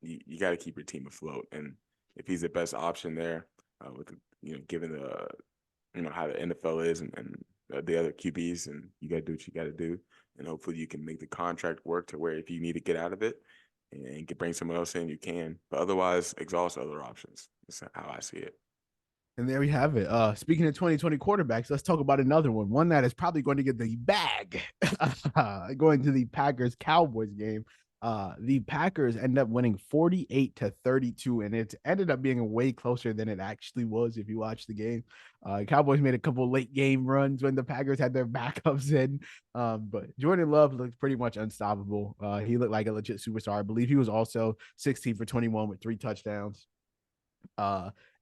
you gotta keep your team afloat. And if he's the best option there, with given the how the NFL is and the other QBs, and you got to do what you got to do. And hopefully you can make the contract work to where if you need to get out of it and can bring someone else in, you can. But otherwise, exhaust other options. That's how I see it. And there we have it. Speaking of 2020 quarterbacks, let's talk about another one that is probably going to get the bag going to the Packers-Cowboys game. The Packers end up winning 48-32, and it ended up being way closer than it actually was if you watch the game. Cowboys made a couple late game runs when the Packers had their backups in, but Jordan Love looked pretty much unstoppable. He looked like a legit superstar. I believe he was also 16 for 21 with 3 touchdowns.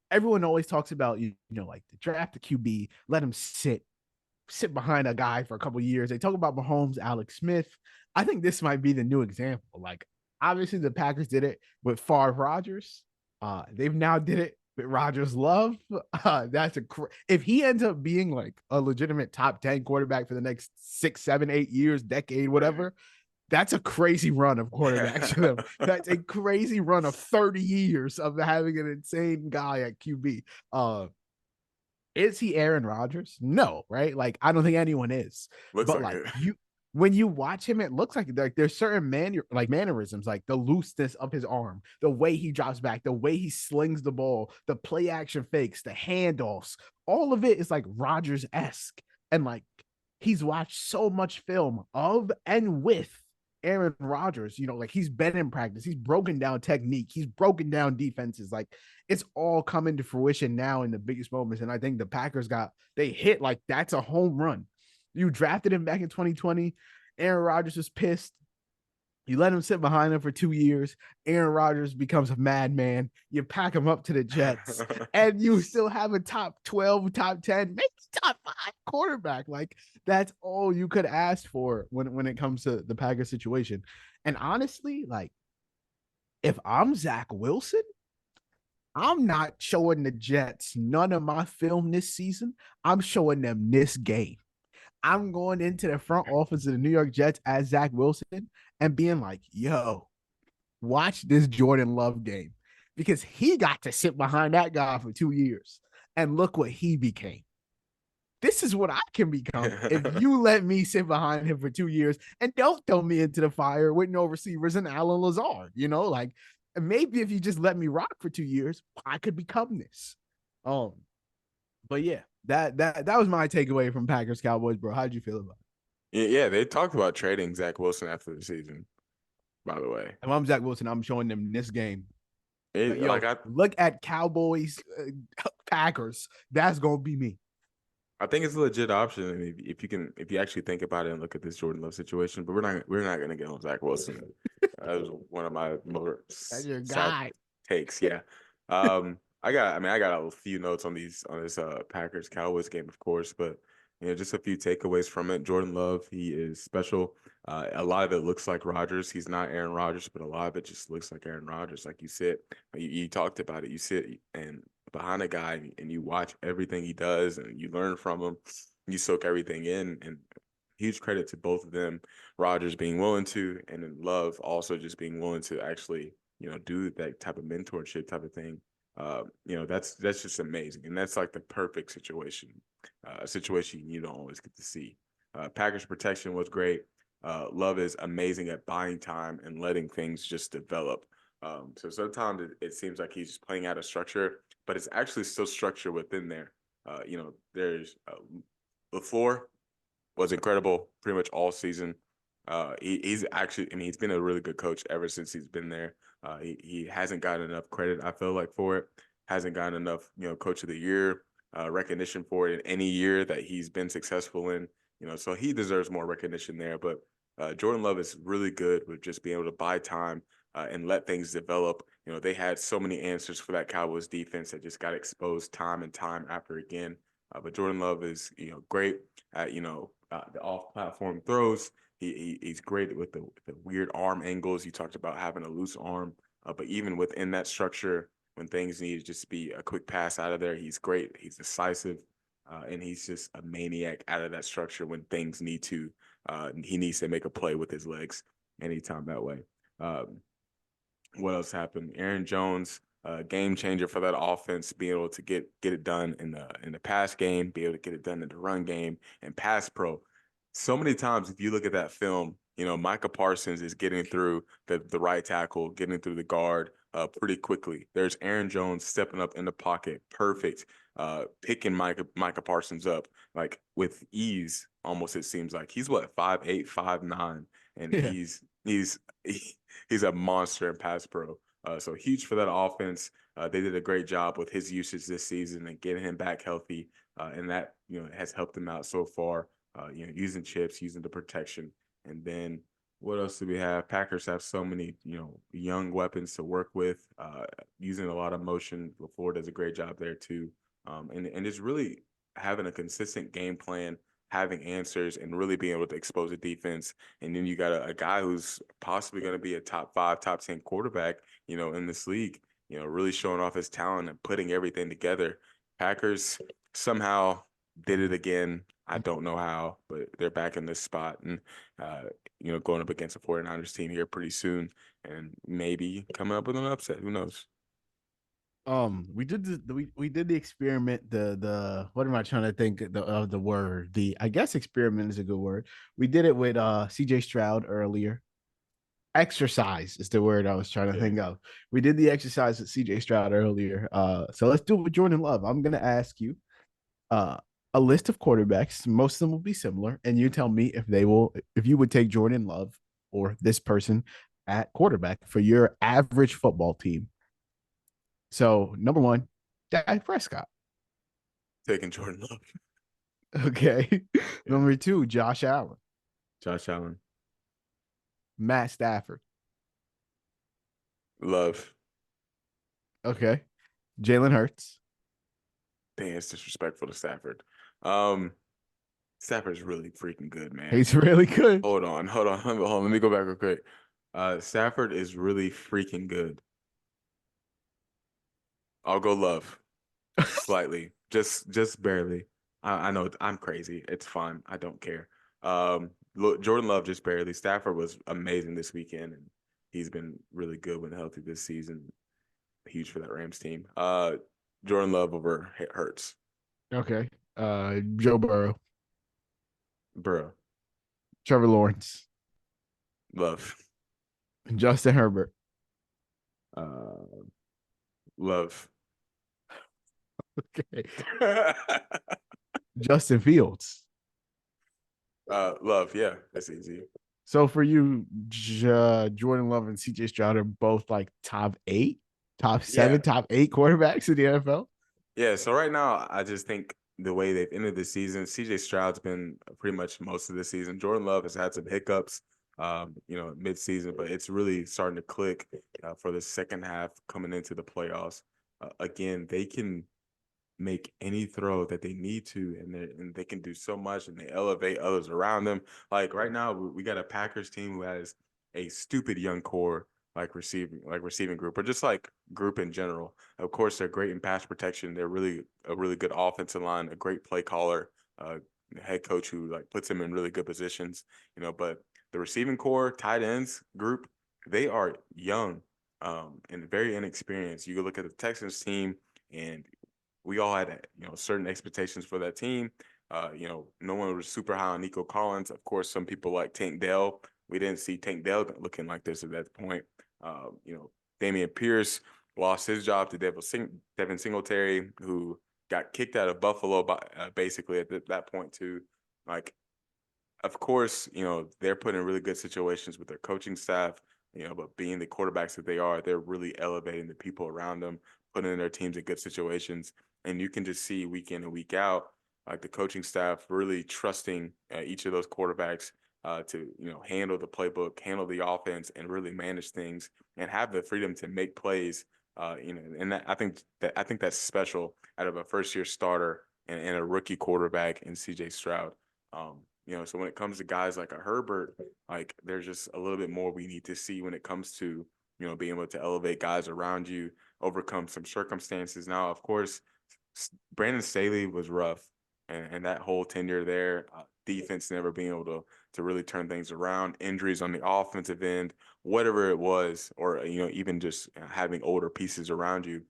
Everyone always talks about like the draft the QB, let him sit behind a guy for a couple years. They talk about Mahomes, Alex Smith. I think this might be the new example. Like obviously the Packers did it with Favre Rodgers. They've now did it with Rodgers Love. If he ends up being like a legitimate top 10 quarterback for the next 6, 7, 8 years, decade, whatever, that's a crazy run of quarterbacks for them. That's a crazy run of 30 years of having an insane guy at QB. Is he Aaron Rodgers? No, right? Like I don't think anyone is. Looks But like like it. when you watch him, it looks like there's certain mannerisms, like the looseness of his arm, the way he drops back, the way he slings the ball, the play action fakes, the handoffs. All of it is like Rodgers esque, and like he's watched so much film of and with Aaron Rodgers. Like he's been in practice, he's broken down technique, he's broken down defenses. Like it's all coming to fruition now in the biggest moments. And I think the Packers they hit like that's a home run. You drafted him back in 2020. Aaron Rodgers was pissed. You let him sit behind him for 2 years. Aaron Rodgers becomes a madman. You pack him up to the Jets, and you still have a top 12, top 10, maybe top 5 quarterback. Like that's all you could ask for when it comes to the Packers situation. And honestly, like if I'm Zach Wilson, I'm not showing the Jets none of my film this season. I'm showing them this game. I'm going into the front office of the New York Jets as Zach Wilson and being like, yo, watch this Jordan Love game, because he got to sit behind that guy for 2 years and look what he became. This is what I can become if you let me sit behind him for 2 years and don't throw me into the fire with no receivers and Alan Lazard. Like maybe if you just let me rock for 2 years, I could become this. But yeah, that was my takeaway from Packers Cowboys, bro. How'd you feel about Yeah, yeah, they talked about trading Zach Wilson after the season, by the way. it? If I'm Zach Wilson, I'm showing them this game. Like Look at Cowboys, Packers. That's gonna be me. I think it's a legit option, and if you actually think about it and look at this Jordan Love situation, but we're not going to get on Zach Wilson. That was one of my more That's your sad guy. takes. Yeah, I got a few notes on this Packers Cowboys game, of course, but just a few takeaways from it. Jordan Love, he is special. A lot of it looks like Rodgers. He's not Aaron Rodgers, but a lot of it just looks like Aaron Rodgers. Like you said, you talked about it. You sit and behind a guy and you watch everything he does and you learn from him. You soak everything in, and huge credit to both of them. Rodgers being willing to, and then Love also just being willing to actually, do that type of mentorship type of thing. That's just amazing, and that's like the perfect situation, a situation you don't always get to see. Packers protection was great. Love is amazing at buying time and letting things just develop. So sometimes it seems like he's just playing out of structure, but it's actually still structure within there. There's LaFleur was incredible pretty much all season. He's actually, he's been a really good coach ever since he's been there. He hasn't gotten enough credit, I feel like, for it. Hasn't gotten enough, coach of the year recognition for it in any year that he's been successful in. So he deserves more recognition there. But Jordan Love is really good with just being able to buy time and let things develop. They had so many answers for that Cowboys defense that just got exposed time and time after again. But Jordan Love is, great at, the off-platform throws. He's great with the weird arm angles. You talked about having a loose arm, but even within that structure, when things need to just be a quick pass out of there, he's great. He's decisive, and he's just a maniac out of that structure when things need to. He needs to make a play with his legs anytime that way. What else happened? Aaron Jones, game changer for that offense, being able to get it done in the pass game, be able to get it done in the run game, and pass pro. So many times, if you look at that film, Micah Parsons is getting through the right tackle, getting through the guard pretty quickly. There's Aaron Jones stepping up in the pocket, perfect, picking Micah Parsons up like with ease. Almost, it seems like he's 5'8", 5'9", and Yeah. he's a monster in pass pro. So huge for that offense. They did a great job with his usage this season and getting him back healthy, and that has helped him out so far. Using chips, using the protection, and then what else do we have? Packers have so many young weapons to work with, using a lot of motion. LaFleur does a great job there too, and just really having a consistent game plan, having answers, and really being able to expose the defense. And then you got a guy who's possibly going to be a top 5, top 10 quarterback, in this league, really showing off his talent and putting everything together. Packers somehow did it again. I don't know how, but they're back in this spot and, going up against a 49ers team here pretty soon and maybe coming up with an upset. Who knows? We did the experiment. The what am I trying to think of the word? The I guess experiment is a good word. We did it with CJ Stroud earlier. Exercise is the word I was trying to Yeah. think of. We did the exercise with CJ Stroud earlier. So let's do it with Jordan Love. I'm gonna ask you uh a list of quarterbacks. Most of them will be similar, and you tell me if you would take Jordan Love or this person at quarterback for your average football team. So number one, Dak Prescott. Taking Jordan Love. Okay. Yeah. Number two, Josh Allen. Josh Allen. Matt Stafford. Love. Okay. Jalen Hurts. Dang, it's disrespectful to Stafford. Um, Stafford's really freaking good, man. He's really good. Hold on. Let me go back real quick. Stafford is really freaking good. I'll go Love slightly, just barely. I know I'm crazy. It's fine. I don't care. Look, Jordan Love just barely. Stafford was amazing this weekend, and he's been really good when healthy this season. Huge for that Rams team. Jordan Love over Hurts. Okay. Joe Burrow. Bro, Trevor Lawrence. Love. Justin Herbert. Uh, Love. Okay. Justin Fields. Love. Yeah, that's easy. So for you, Jordan Love and CJ Stroud are both like top eight, top Yeah, seven, top eight quarterbacks in the NFL. yeah. So right now, I just think the way they've ended the season, CJ Stroud's been pretty much most of the season. Jordan Love has had some hiccups, mid-season, but it's really starting to click for the second half coming into the playoffs. Again, they can make any throw that they need to, and they can do so much, and they elevate others around them. Like right now, we got a Packers team who has a stupid young core, like receiving group, or just like group in general. Of course, they're great in pass protection. They're really a really good offensive line, a great play caller, head coach who like puts them in really good positions. But the receiving core, tight ends group, they are young and very inexperienced. You can look at the Texans team, and we all had certain expectations for that team. No one was super high on Nico Collins. Of course, some people like Tank Dell. We didn't see Tank Dell looking like this at that point. Damian Pierce lost his job to Devin Singletary, who got kicked out of Buffalo basically at that point too. Like, of course, they're put in really good situations with their coaching staff. But being the quarterbacks that they are, they're really elevating the people around them, putting their teams in good situations. And you can just see week in and week out, like the coaching staff really trusting each of those quarterbacks to handle the playbook, handle the offense, and really manage things and have the freedom to make plays. And I think that's special out of a first year starter and a rookie quarterback in CJ Stroud. So when it comes to guys like a Herbert, like there's just a little bit more we need to see when it comes to being able to elevate guys around you, overcome some circumstances. Now, of course, Brandon Staley was rough, and that whole tenure there, defense never being able to really turn things around, injuries on the offensive end, whatever it was, or even just having older pieces around you.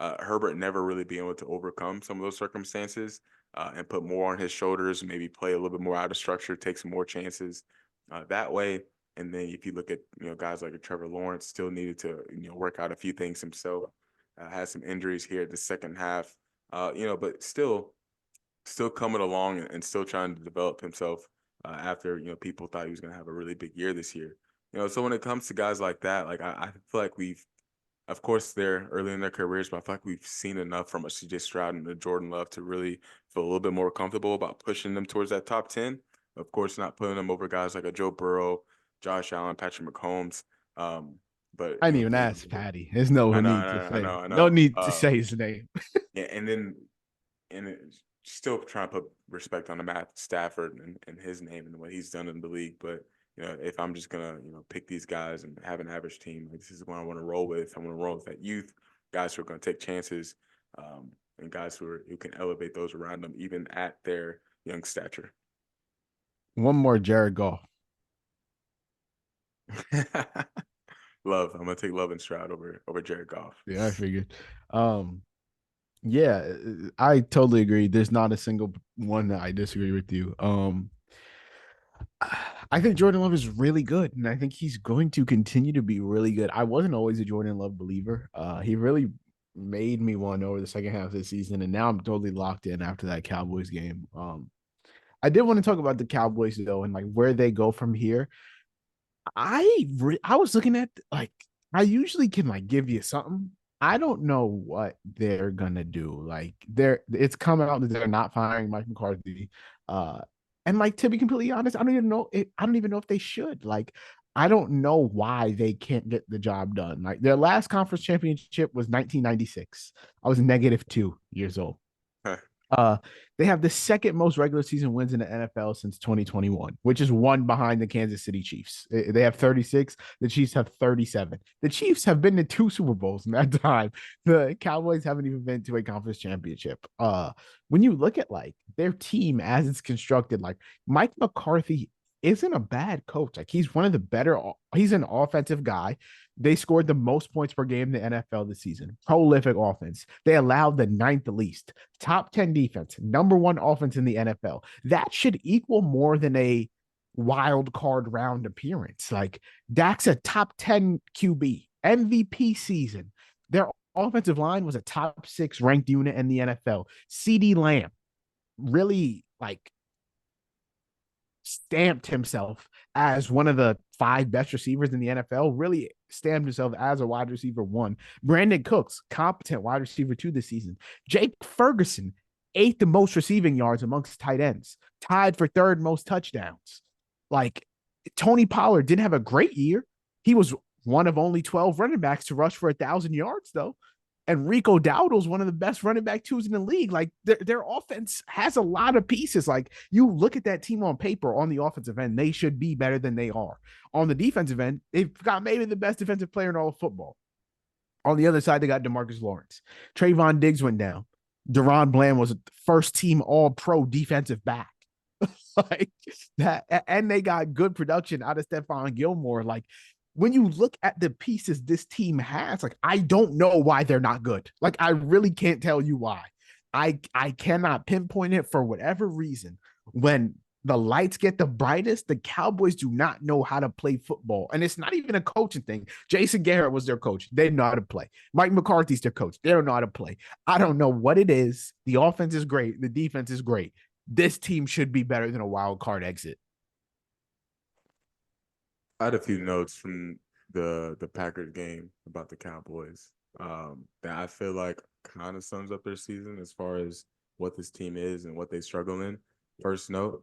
Herbert never really being able to overcome some of those circumstances and put more on his shoulders, maybe play a little bit more out of structure, take some more chances that way. And then if you look at guys like Trevor Lawrence, still needed to work out a few things himself. Had some injuries here at the second half, but still coming along and still trying to develop himself after people thought he was going to have a really big year this year. So when it comes to guys like that, like I feel like of course, they're early in their careers, but I feel like we've seen enough from a CJ Stroud and a Jordan Love to really feel a little bit more comfortable about pushing them towards that top 10. Of course, not putting them over guys like a Joe Burrow, Josh Allen, Patrick Mahomes. But I didn't even being ask Patty. There's no I know, need I to know, I say. know, I No know. need to say his name. Yeah, still trying to put respect on the Matt Stafford and his name and what he's done in the league. But if I'm just gonna pick these guys and have an average team, like, this is what I want to roll with. I want to roll with that youth, guys who are going to take chances, and guys who can elevate those around them, even at their young stature. One more, Jared Goff. Love. I'm gonna take Love and Stroud over Jared Goff. Yeah, I figured. Um, yeah, I totally agree. There's not a single one that I disagree with you. I think Jordan Love is really good, and I think he's going to continue to be really good. I wasn't always a Jordan Love believer. He really made me one over the second half of the season, and now I'm totally locked in after that Cowboys game. I did want to talk about the Cowboys though, and like where they go from here. I was looking at like I usually can like give you something. I don't know what they're gonna do. Like it's coming out that they're not firing Mike McCarthy. Uh and like to be completely honest, I don't even know if they should. Like I don't know why they can't get the job done. Like their last conference championship was 1996. I was -2 years old. Uh, they have the second most regular season wins in the NFL since 2021, which is one behind the Kansas City Chiefs. They have 36. The Chiefs have 37. The Chiefs have been to 2 Super Bowls in that time. The Cowboys haven't even been to a conference championship. When you look at like their team as it's constructed, like Mike McCarthy isn't a bad coach. Like he's one of the better. He's an offensive guy. They scored the most points per game in the NFL this season. Prolific offense. They allowed the ninth least. Top 10 defense. Number one offense in the NFL. That should equal more than a wild card round appearance. Like Dak's a top 10 QB, MVP season. Their offensive line was a top 6 ranked unit in the NFL. CD Lamb really like stamped himself as one of the 5 best receivers in the NFL, really stamped himself as a wide receiver 1. Brandon Cooks, competent wide receiver 2 this season. Jake Ferguson, 8th the most receiving yards amongst tight ends, tied for 3rd most touchdowns. Like Tony Pollard didn't have a great year. He was one of only 12 running backs to rush for 1,000 yards, though. And Rico Dowdle's one of the best running back twos in the league. Like their offense has a lot of pieces. Like you look at that team on paper on the offensive end, they should be better than they are. On the defensive end, they've got maybe the best defensive player in all of football. On the other side, they got DeMarcus Lawrence. Trayvon Diggs went down. Deron Bland was first team all pro defensive back. Like that, and they got good production out of Stephon Gilmore. Like when you look at the pieces this team has, like I don't know why they're not good. Like I really can't tell you why. I cannot pinpoint it for whatever reason. When the lights get the brightest, the Cowboys do not know how to play football. And it's not even a coaching thing. Jason Garrett was their coach. They know how to play. Mike McCarthy's their coach. They don't know how to play. I don't know what it is. The offense is great. The defense is great. This team should be better than a wild card exit. I had a few notes from the Packers game about the Cowboys that I feel like kind of sums up their season as far as what this team is and what they struggle in. First note,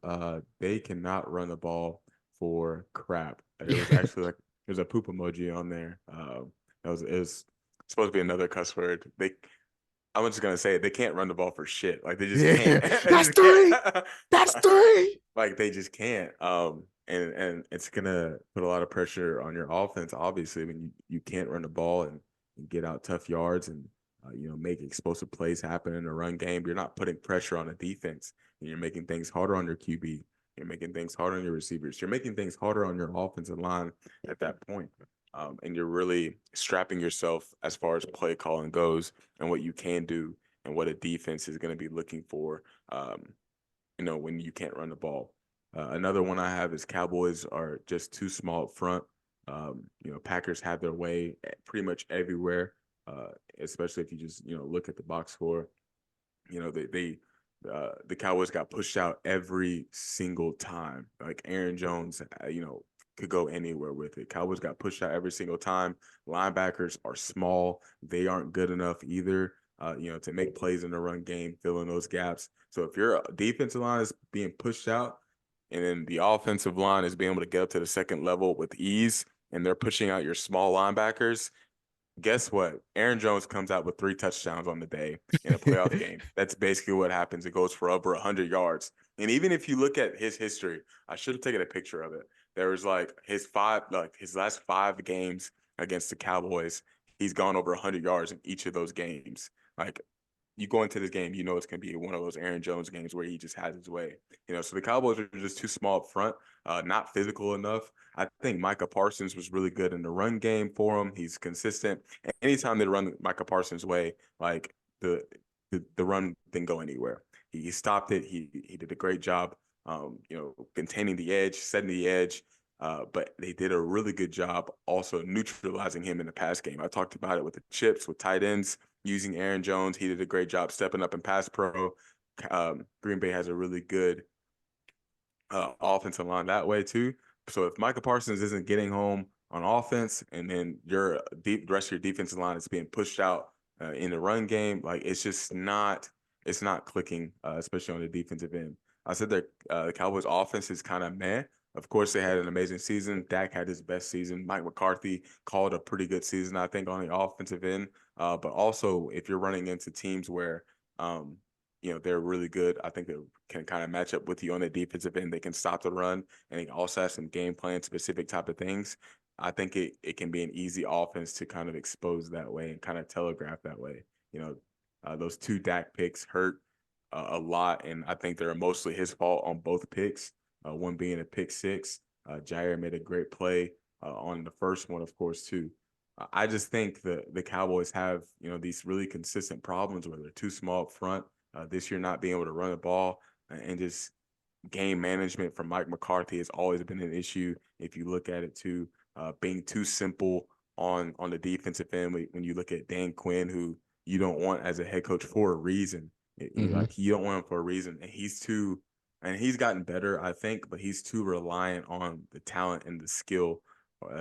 they cannot run the ball for crap. It was actually like there's a poop emoji on there. It was supposed to be another cuss word. I'm just gonna say it, they can't run the ball for shit. Like they just can't. They That's just 3. can't. That's 3. Like they just can't. And it's gonna put a lot of pressure on your offense. Obviously, when you can't run the ball and get out tough yards and make explosive plays happen in the run game, you're not putting pressure on the defense, and you're making things harder on your QB. You're making things harder on your receivers. You're making things harder on your offensive line at that point. And you're really strapping yourself as far as play calling goes and what you can do and what a defense is going to be looking for, when you can't run the ball. Another one I have is Cowboys are just too small up front. Packers have their way pretty much everywhere, especially if you just, look at the box score. The Cowboys got pushed out every single time. Like Aaron Jones, could go anywhere with it. Cowboys got pushed out every single time. Linebackers are small. They aren't good enough either, to make plays in the run game, fill in those gaps. So if your defensive line is being pushed out and then the offensive line is being able to get up to the second level with ease and they're pushing out your small linebackers, guess what? Aaron Jones comes out with 3 touchdowns on the day in a playoff game. That's basically what happens. It goes for over 100 yards. And even if you look at his history, I should have taken a picture of it. There was like his last 5 games against the Cowboys, he's gone over 100 yards in each of those games. Like you go into this game, you know it's going to be one of those Aaron Jones games where he just has his way. So the Cowboys are just too small up front, not physical enough. I think Micah Parsons was really good in the run game for him. He's consistent. Anytime they run Micah Parsons' way, like the run didn't go anywhere. He stopped it. He did a great job, containing the edge, setting the edge. But they did a really good job also neutralizing him in the pass game. I talked about it with the chips, with tight ends, using Aaron Jones. He did a great job stepping up in pass pro. Green Bay has a really good offensive line that way too. So if Micah Parsons isn't getting home on offense, and then the rest of your defensive line is being pushed out in the run game, like it's not clicking, especially on the defensive end. I said that the Cowboys' offense is kind of meh. Of course, they had an amazing season. Dak had his best season. Mike McCarthy called a pretty good season, I think, on the offensive end. But also, if you're running into teams where they're really good, I think they can kind of match up with you on the defensive end. They can stop the run, and they also have some game plan specific type of things. I think it can be an easy offense to kind of expose that way and kind of telegraph that way. Those two Dak picks hurt a lot, and I think they're mostly his fault on both picks. One being a pick six. Jair made a great play on the first one, of course, too. I just think the Cowboys have these really consistent problems where they're too small up front. This year, not being able to run the ball and just game management from Mike McCarthy has always been an issue. If you look at it too, being too simple on the defensive end. When you look at Dan Quinn, who you don't want as a head coach for a reason, like you don't want him for a reason, and he's gotten better, I think, but he's too reliant on the talent and the skill,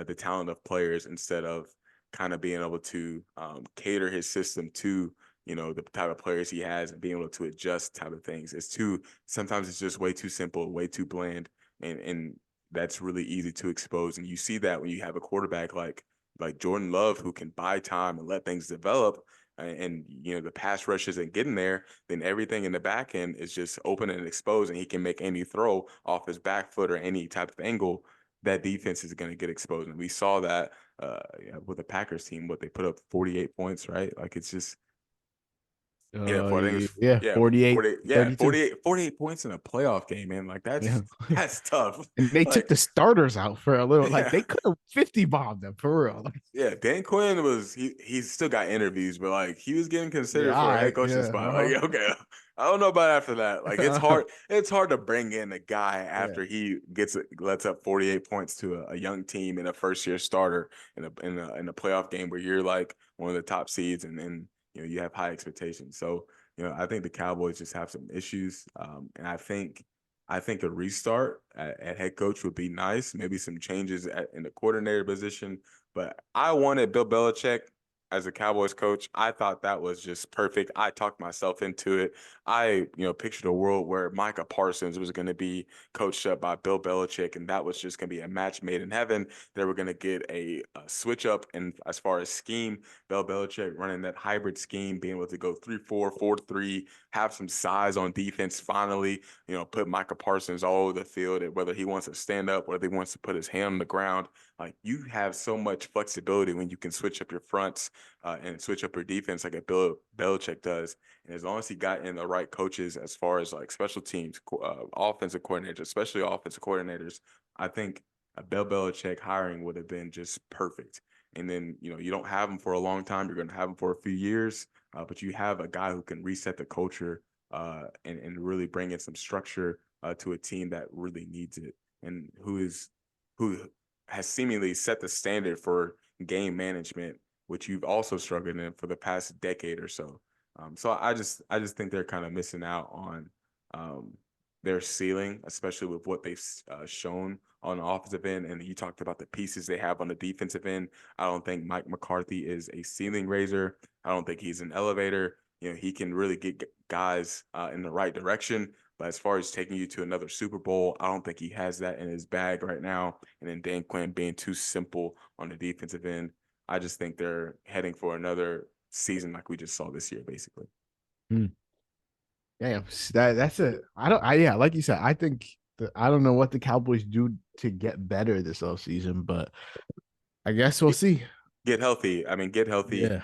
the talent of players instead of kind of being able to cater his system to the type of players he has and being able to adjust type of things. Sometimes it's just way too simple, way too bland, and that's really easy to expose. And you see that when you have a quarterback like Jordan Love, who can buy time and let things develop, and the pass rush isn't getting there, then everything in the back end is just open and exposed, and he can make any throw off his back foot or any type of angle. That defense is going to get exposed, and we saw that with the Packers team. What they put up 48 points, right? Like it's just I think it was Yeah, 48, 40, 32. 48 points in a playoff game, man. Like Yeah. that's tough. And they took Like, the starters out for a little, like yeah, they could have 50 bombed them for real. Like, yeah. Dan Quinn he's still got interviews, but like he was getting yeah, considered all for a head right, coaching yeah. spot. Like, yeah, okay, I don't know about after that. Like it's hard to bring in a guy Yeah. after he lets up 48 points to a young team and a first year starter in a playoff game where you're like one of the top seeds, and you have high expectations. So I think the Cowboys just have some issues, and I think a restart at head coach would be nice. Maybe some changes in the coordinator position. But I wanted Bill Belichick as a Cowboys coach. I thought that was just perfect. I talked myself into it. I pictured a world where Micah Parsons was going to be coached up by Bill Belichick, and that was just going to be a match made in heaven. They were going to get a switch up, and as far as scheme, Bill Belichick running that hybrid scheme, being able to go 3-4, 4-3, have some size on defense finally, put Micah Parsons all over the field, whether he wants to stand up, whether he wants to put his hand on the ground. Like you have so much flexibility when you can switch up your fronts and switch up your defense like a Bill Belichick does. And as long as he got in the right coaches as far as like special teams, offensive coordinators, especially offensive coordinators, I think a Bill Belichick hiring would have been just perfect. And then, you don't have him for a long time. You're going to have him for a few years, but you have a guy who can reset the culture and really bring in some structure to a team that really needs it, and who has seemingly set the standard for game management, which you've also struggled in for the past decade or so. So I just think they're kind of missing out on their ceiling, especially with what they've shown on the offensive end. And you talked about the pieces they have on the defensive end. I don't think Mike McCarthy is a ceiling raiser. I don't think he's an elevator. He can really get guys in the right direction. But as far as taking you to another Super Bowl, I don't think he has that in his bag right now. And then Dan Quinn being too simple on the defensive end, I just think they're heading for another season like we just saw this year, basically. Mm. Damn, that's it. Yeah, like you said, I think I don't know what the Cowboys do to get better this offseason, but I guess we'll Get, see. get healthy. I mean, get healthy. Yeah.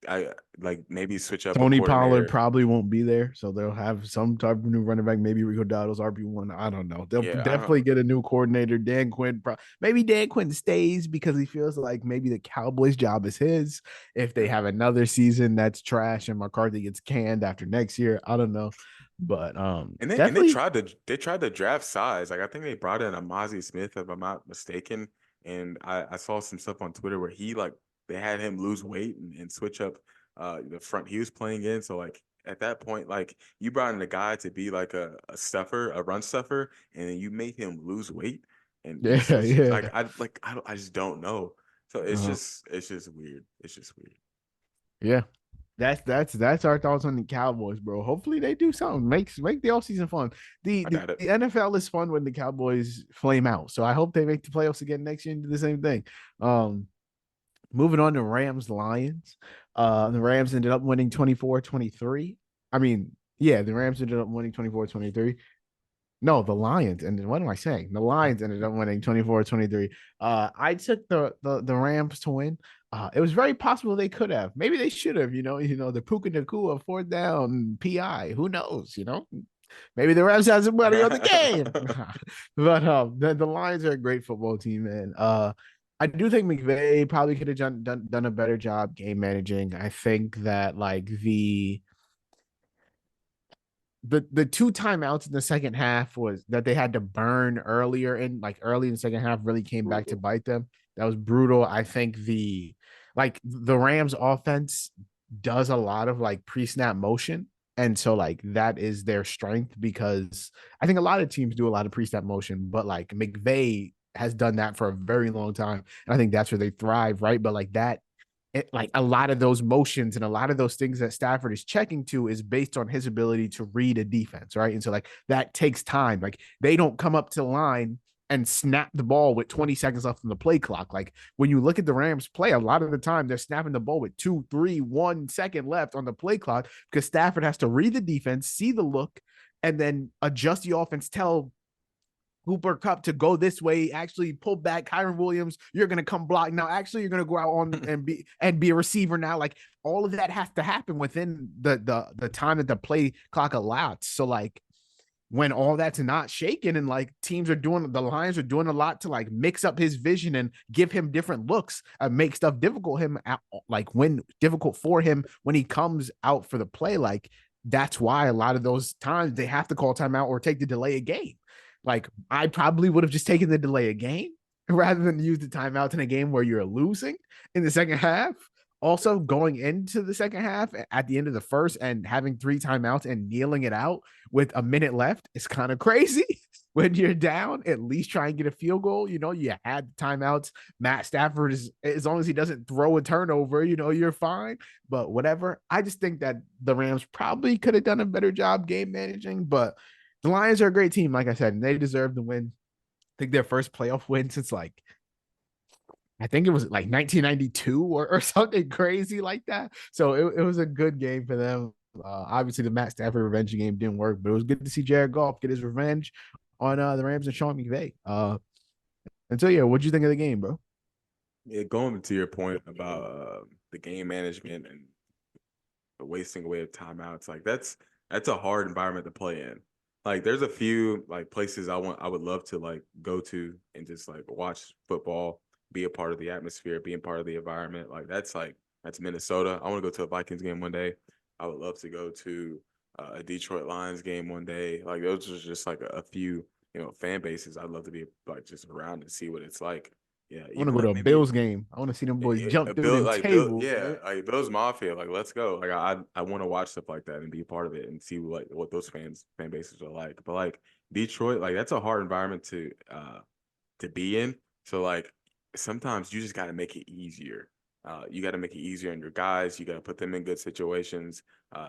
I like maybe switch up a Tony Pollard coordinator. probably won't be there, so they'll have some type of new running back. Maybe Rico Dowdle's RB1. I don't know. They'll Yeah, I don't. definitely get a new coordinator. Dan Quinn, maybe Dan Quinn stays because he feels like maybe the Cowboys' job is his. If they have another season that's trash and McCarthy gets canned after next year, I don't know. But And they definitely, tried to draft size. Like I think they brought in a Mozzie Smith, if I'm not mistaken. And I saw some stuff on Twitter where he like they had him lose weight and switch up the front he was playing in. So like at that point, like you brought in a guy to be like a stuffer, a run stuffer, and then you made him lose weight. And it's yeah, it's just yeah. I just don't know. So it's Uh-huh. just weird. It's just weird. Yeah. That's our thoughts on the Cowboys, bro. Hopefully they do something. Make the offseason fun. The, I the got it. the NFL is fun when the Cowboys flame out. So I hope they make the playoffs again next year and do the same thing. Um Moving on to Rams Lions. The Rams ended up winning 24-23. I mean, yeah, the Rams ended up winning 24-23. No, the Lions. And what am I saying? The Lions ended up winning 24-23. I took the Rams to win. It was very possible they could have. Maybe they should have, the Puka Nacua fourth down PI. Who knows, Maybe the Rams had some money on the game. But the Lions are a great football team, man. I do think McVay probably could have done a better job game managing. I think that like the two timeouts in the second half was that they had to burn early in the second half really came back to Brutal. bite them. That was brutal. I think the Rams offense does a lot of like pre-snap motion. And so like that is their strength because I think a lot of teams do a lot of pre-snap motion, but like McVay has done that for a very long time. And I think that's where they thrive, right? But like that like a lot of those motions and a lot of those things that Stafford is checking to is based on his ability to read a defense, right? And so like that takes time. Like they don't come up to the line and snap the ball with 20 seconds left on the play clock. Like when you look at the Rams play, a lot of the time they're snapping the ball with 2, 3, 1 second left on the play clock because Stafford has to read the defense, see the look, and then adjust the offense, tell Cooper Cup to go this way, actually pull back Kyron Williams, you're gonna come block. Now, actually, you're gonna go out on and be a receiver now. Like all of that has to happen within the time that the play clock allows. So like when all that's not shaken and like the Lions are doing a lot to like mix up his vision and give him different looks, make stuff difficult for him when he comes out for the play. Like that's why a lot of those times they have to call timeout or take the delay a game. Like I probably would have just taken the delay a game rather than use the timeouts in a game where you're losing in the second half. Also, going into the second half at the end of the first and having 3 timeouts and kneeling it out with a minute left is kind of crazy. When you're down, at least try and get a field goal. You had timeouts. Matt Stafford is, as long as he doesn't throw a turnover, you're fine. But whatever. I just think that the Rams probably could have done a better job game managing, but the Lions are a great team, like I said, and they deserve to win. I think their first playoff win since like I think it was like 1992 or something crazy like that. So it was a good game for them. Obviously, the Matt Stafford revenge game didn't work, but it was good to see Jared Goff get his revenge on the Rams and Sean McVay. And so yeah, what'd you think of the game, bro? Yeah, going to your point about the game management and the wasting away of timeouts, like that's a hard environment to play in. Like there's a few like places I would love to like go to and just like watch football, be a part of the atmosphere, being part of the environment. That's Minnesota. I want to go to a Vikings game one day. I would love to go to a Detroit Lions game one day. Like those are just like a few, fan bases I'd love to be like just around and see what it's like. Yeah, I want to even go to like a maybe Bills game. I want to see them boys a jump through Bill them like Bill, tables, yeah, man. like Bill's Mafia. Like, let's go. Like, I want to watch stuff like that and be a part of it and see what those fan bases are like. But like Detroit, like that's a hard environment to be in. So like sometimes you just got to make it easier. You got to make it easier on your guys. You got to put them in good situations.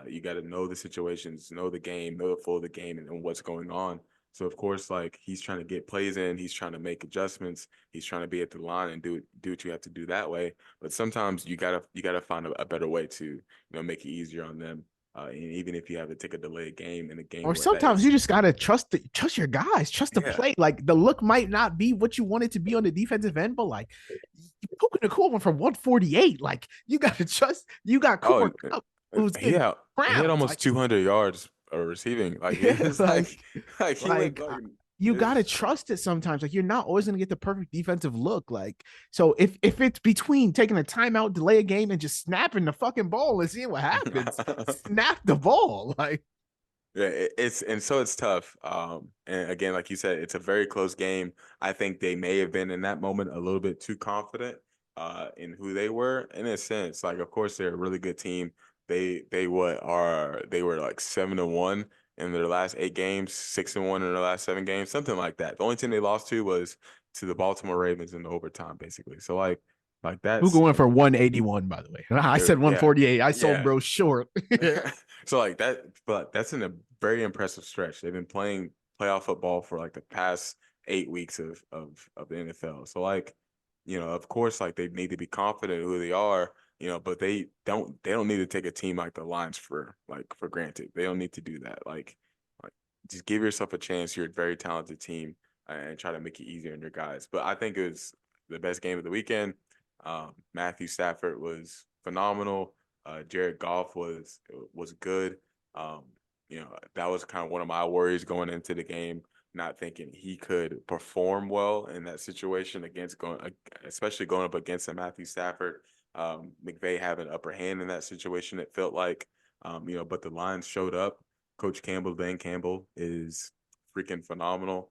You got to know the situations, know the game, know the flow of the game, and what's going on. So of course, like he's trying to get plays in, he's trying to make adjustments, he's trying to be at the line and do what you have to do that way. But sometimes you gotta find a better way to make it easier on them. And even if you have to take a delayed game in a game Or where that sometimes is, you just gotta trust your guys, trust the yeah. play. Like the look might not be what you want it to be on the defensive end, but like Puka Nacua went from 148. Like you gotta trust. You got Oh, Cooper Kupp who's he getting had he had crowns. almost 200 yards receiving. Like it's Like like he went like like you gotta it's trust it sometimes. Like you're not always gonna get the perfect defensive look. Like so, if it's between taking a timeout, delay a game, and just snapping the fucking ball and seeing what happens, snap the ball. Like Yeah, it's and so it's tough. And again, like you said, it's a very close game. I think they may have been in that moment a little bit too confident in who they were. In a sense, like of course they're a really good team. They were like 7-1 in their last 8 games, 6-1 in their last 7 games, something like that. The only team they lost to was to the Baltimore Ravens in overtime, basically. So like Puka that's went for 181, by the way. I said yeah 148. I sold yeah. bro short. So like that, but that's in a very impressive stretch. They've been playing playoff football for like the past 8 weeks of the NFL. So like, of course, like they need to be confident in who they are, but they don't need to take a team like the Lions for granted. They don't need to do that. Like just give yourself a chance. You're a very talented team and try to make it easier on your guys. But I think it was the best game of the weekend. Matthew Stafford was phenomenal. Jared Goff was good. Um, that was kind of one of my worries going into the game, not thinking he could perform well in that situation especially going up against a Matthew Stafford. McVay having an upper hand in that situation. It felt like, but the Lions showed up. Coach Campbell, Dan Campbell, is freaking phenomenal.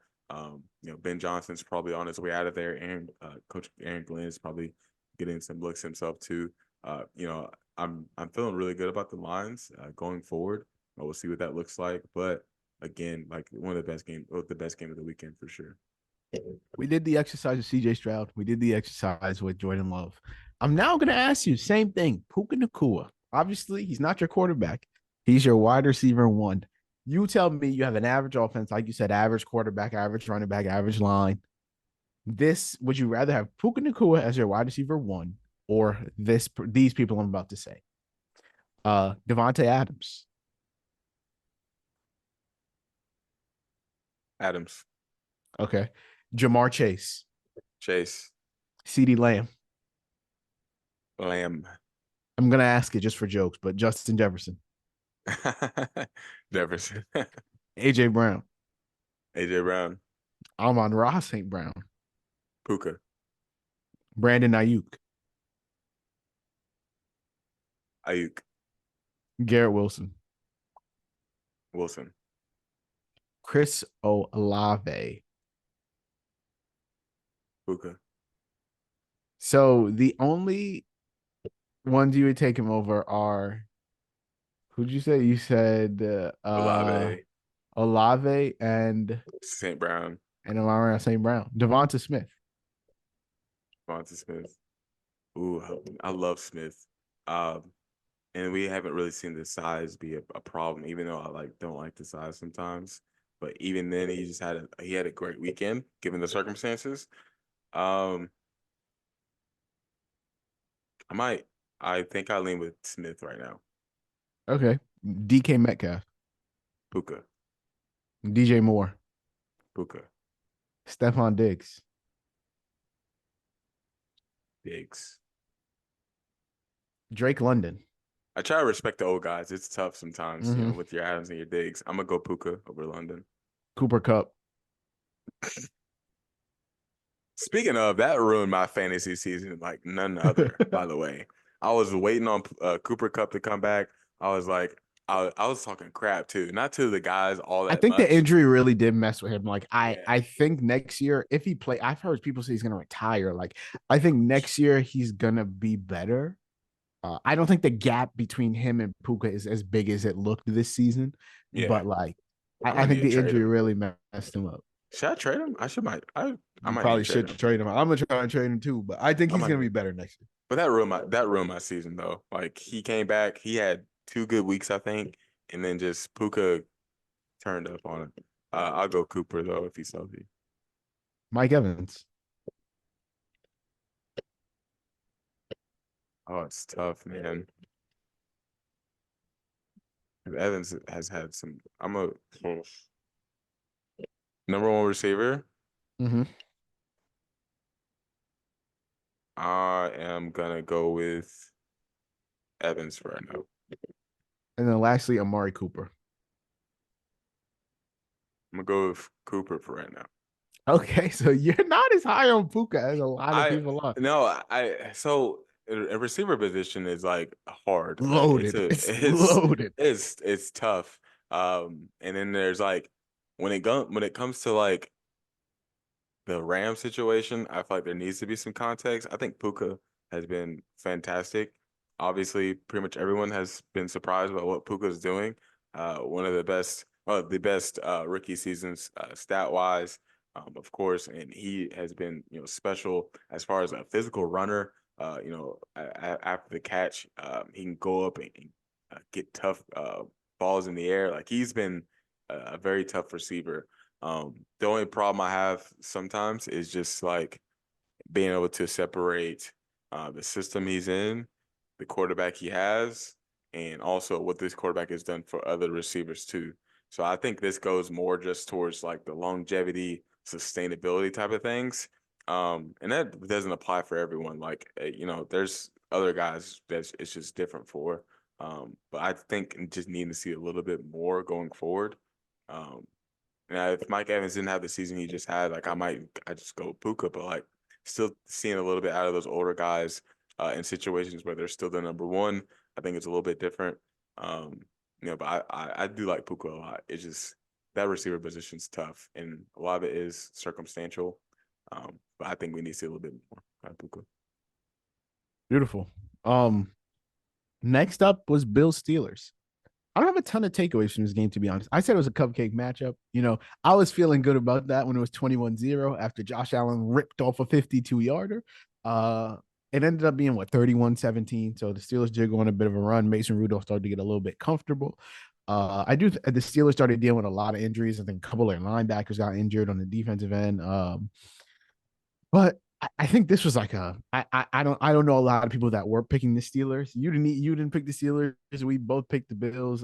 Ben Johnson's probably on his way out of there, and Coach Aaron Glenn is probably getting some looks himself too. I'm feeling really good about the Lions going forward. We'll see what that looks like, but again, like the best game of the weekend for sure. We did the exercise with CJ Stroud. We did the exercise with Jordan Love. I'm now going to ask you same thing. Puka Nacua. Obviously, he's not your quarterback. He's your wide receiver one. You tell me you have an average offense, like you said, average quarterback, average running back, average line. Would you rather have Puka Nacua as your wide receiver one or these people I'm about to say? Devontae Adams. Adams, Okay. Jamar Chase. Chase, CeeDee Lamb. Lamb, I'm gonna ask it just for jokes, but Justin Jefferson. Jefferson, AJ Brown. AJ Brown, Amon-Ra St. Brown. Puka, Brandon Ayuk. Ayuk, Garrett Wilson. Wilson, Chris Olave. Puka, So the only ones you would take him over are who'd you say? You said Olave, Olave and St. Brown, Amon-Ra St. Brown. Devonta Smith. Devonta Smith. Ooh, I love Smith. Um, and we haven't really seen the size be a problem, even though I don't like the size sometimes. But even then, he had a great weekend given the circumstances. Um, I think I lean with Smith right now. Okay. DK Metcalf. Puka, DJ Moore. Puka, Stephon Diggs. Diggs. Drake London. I try to respect the old guys. It's tough sometimes, Mm-hmm. with your Adams and your Diggs. I'm gonna go Puka over London. Cooper Kupp. Speaking of, that ruined my fantasy season like none other, by the way. I was waiting on Cooper Cup to come back. I was like, I was talking crap too, not to the guys all I that think the much. injury really did mess with him. Like Yeah, I think next year, if he play, I've heard people say he's gonna retire. Like I think next year he's gonna be better. I don't think the gap between him and Puka is as big as it looked this season, yeah. but like I I might need think to the trade injury him. really messed him up. Should I trade him? I You might need to probably trade should him. trade him. I'm gonna try and trade him too, but I think I he's might, gonna be better next year. but that ruined my season though. Like he came back, he had 2 good weeks, I think, and then just Puka turned up on it. I'll go Cooper though if he's healthy. Mike Evans. Oh, it's tough, man. Evans has had some. I'm a number one receiver. Mm-hmm. I am gonna go with Evans for right now. And then lastly, Amari Cooper. I'm gonna go with Cooper for right now. Okay, so you're not as high on Puka as a lot of I people are. no, I so a receiver position is like hard. Like Loaded. It's loaded. it's tough. And then there's like when it comes to like the Ram situation, I feel like there needs to be some context. I think Puka has been fantastic. Obviously, pretty much everyone has been surprised by what Puka is doing. One of the best rookie seasons stat wise, of course, and he has been special as far as a physical runner. After the catch, he can go up and get tough balls in the air. Like he's been a very tough receiver. The only problem I have sometimes is just like being able to separate the system he's in, the quarterback he has, and also what this quarterback has done for other receivers too. So I think this goes more just towards like the longevity, sustainability type of things. And that doesn't apply for everyone. Like, there's other guys that it's just different for. But I think just needing to see a little bit more going forward. Um, now, if Mike Evans didn't have the season he just had, like I just go Puka, but like still seeing a little bit out of those older guys in situations where they're still the number one, I think it's a little bit different. Um, but I do like Puka a lot. It's just that receiver position's tough, and a lot of it is circumstantial. But I think we need to see a little bit more out of Puka. Beautiful. Next up was Bill Steelers. I don't have a ton of takeaways from this game, to be honest. I said it was a cupcake matchup. I was feeling good about that when it was 21-0 after Josh Allen ripped off a 52-yarder. It ended up being, 31-17. So the Steelers did go on a bit of a run. Mason Rudolph started to get a little bit comfortable. The Steelers started dealing with a lot of injuries. I think a couple of their linebackers got injured on the defensive end. But I think this was like I don't know a lot of people that were picking the Steelers. You didn't pick the Steelers. We both picked the Bills.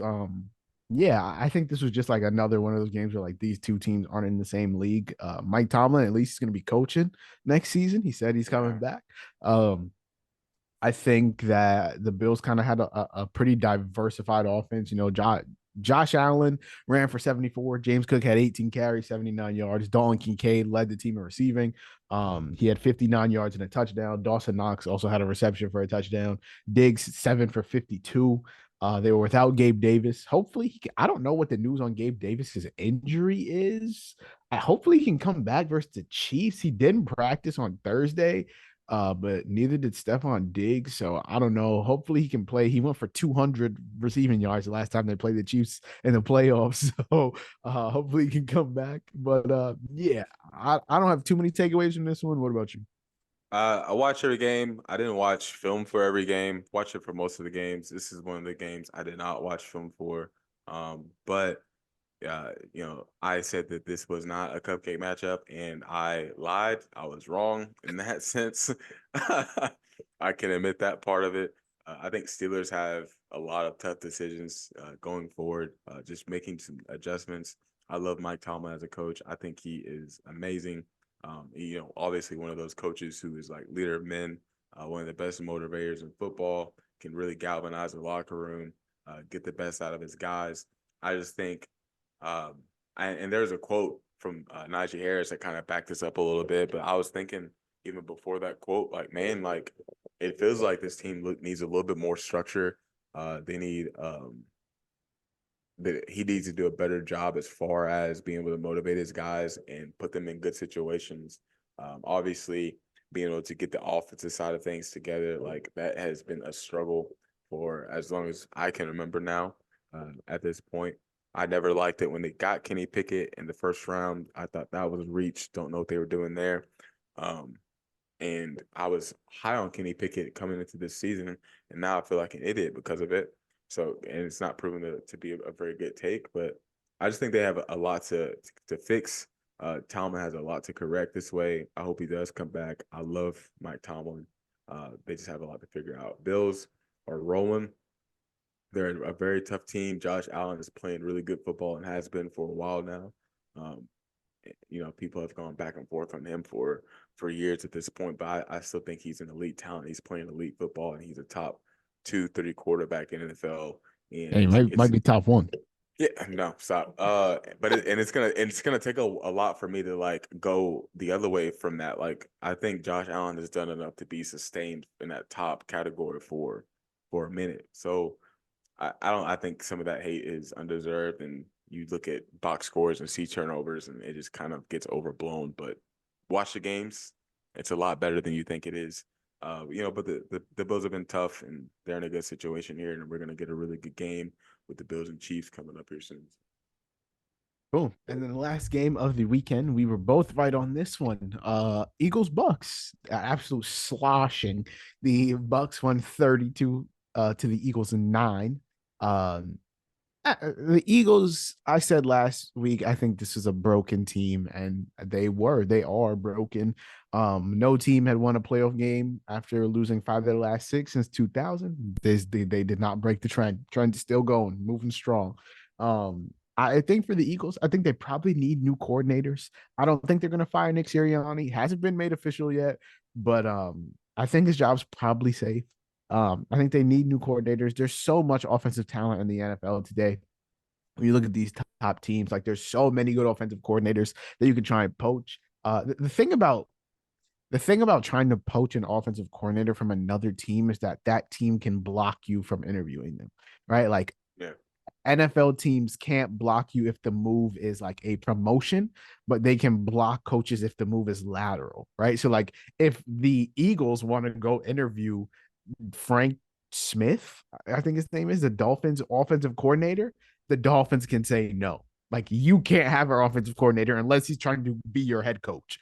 Yeah, I think this was just like another one of those games where like these two teams aren't in the same league. Mike Tomlin at least is going to be coaching next season. He said he's coming back. I think that the Bills kind of had a pretty diversified offense. Josh Allen ran for 74. James Cook had 18 carries, 79 yards. Dalton Kincaid led the team in receiving. He had 59 yards and a touchdown. Dawson Knox also had a reception for a touchdown. Diggs 7 for 52. They were without Gabe Davis. Hopefully, I don't know what the news on Gabe Davis's injury is. Hopefully, he can come back versus the Chiefs. He didn't practice on Thursday, but neither did Stephon Diggs. So I don't know. Hopefully, he can play. He went for 200 receiving yards the last time they played the Chiefs in the playoffs. So hopefully, he can come back. But yeah, I don't have too many takeaways from this one. What about you? I watch every game. I didn't watch film for every game. Watch it for most of the games. This is one of the games I did not watch film for. But I said that this was not a cupcake matchup, and I lied. I was wrong in that sense. I can admit that part of it. I think Steelers have a lot of tough decisions going forward, just making some adjustments. I love Mike Tomlin as a coach. I think he is amazing. Obviously one of those coaches who is like leader of men, one of the best motivators in football, can really galvanize the locker room, get the best out of his guys. I just think and there's a quote from Najee Harris that kind of backed this up a little bit, but I was thinking even before that quote, like, man, like it feels like this team needs a little bit more structure. They need that he needs to do a better job as far as being able to motivate his guys and put them in good situations. Obviously, being able to get the offensive side of things together, like that has been a struggle for as long as I can remember now. At this point, I never liked it when they got Kenny Pickett in the first round. I thought that was reach. Don't know what they were doing there. And I was high on Kenny Pickett coming into this season, and now I feel like an idiot because of it. So, and it's not proven to be a very good take, but I just think they have a lot to fix. Tomlin has a lot to correct this way. I hope he does come back. I love Mike Tomlin. They just have a lot to figure out. Bills are rolling. They're a very tough team. Josh Allen is playing really good football and has been for a while now. Um, people have gone back and forth on him for years at this point, but I still think he's an elite talent. He's playing elite football, and he's a top 2-3 quarterback in NFL. And Hey, might be top one. yeah, no, stop. But it's gonna take a lot for me to like go the other way from that. Like, I think Josh Allen has done enough to be sustained in that top category for a minute. So I think some of that hate is undeserved, and you look at box scores and see turnovers, and it just kind of gets overblown. But watch the games; it's a lot better than you think it is. But the Bills have been tough, and they're in a good situation here, and we're gonna get a really good game with the Bills and Chiefs coming up here soon. Boom. And then the last game of the weekend, we were both right on this one. Eagles-Bucs, absolute sloshing. The Bucs won 32 to the Eagles in 9. The Eagles, I said last week, I think this is a broken team, and they are broken. No team had won a playoff game after losing 5 of their last 6 since 2000. They did not break the trend. Trend is still going, moving strong. I think for the Eagles, I think they probably need new coordinators. I don't think they're going to fire Nick Sirianni. Hasn't been made official yet, but I think his job's probably safe. I think they need new coordinators. There's so much offensive talent in the NFL today. When you look at these top teams, like there's so many good offensive coordinators that you can try and poach. The thing about trying to poach an offensive coordinator from another team is that team can block you from interviewing them, right? Like, yeah. NFL teams can't block you if the move is like a promotion, but they can block coaches if the move is lateral, right? So, like, if the Eagles want to go interview Frank Smith, I think his name is, the Dolphins offensive coordinator, the Dolphins can say no. Like, you can't have our offensive coordinator unless he's trying to be your head coach.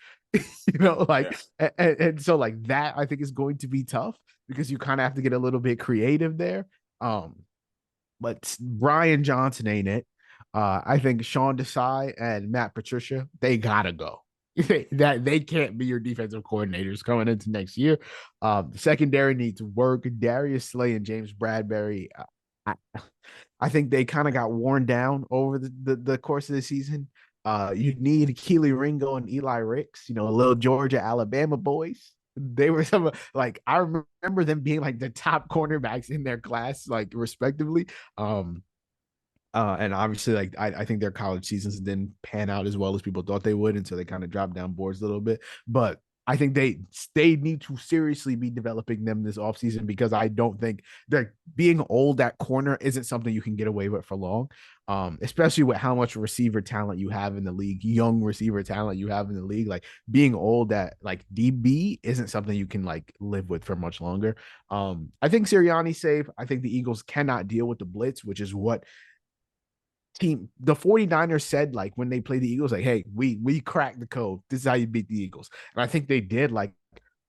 And so like that I think is going to be tough because you kind of have to get a little bit creative there. But Brian Johnson ain't it. I think Sean Desai and Matt Patricia, they gotta go. That they can't be your defensive coordinators coming into next year. The secondary needs work. Darius Slay and James Bradbury. I, I think they kind of got worn down over the course of the season. You need Keely Ringo and Eli Ricks, little Georgia, Alabama boys. They were some like I remember them being like the top cornerbacks in their class, like respectively. And obviously, like I think their college seasons didn't pan out as well as people thought they would, and so they kind of dropped down boards a little bit. But I think they need to seriously be developing them this offseason because I don't think they're being old at corner isn't something you can get away with for long. Especially with how much receiver talent you have in the league, young receiver talent you have in the league. Like being old at like DB isn't something you can like live with for much longer. I think Sirianni's safe. I think the Eagles cannot deal with the blitz, which is what the 49ers said, like when they play the Eagles, like, hey, we cracked the code. This is how you beat the Eagles. And I think they did. Like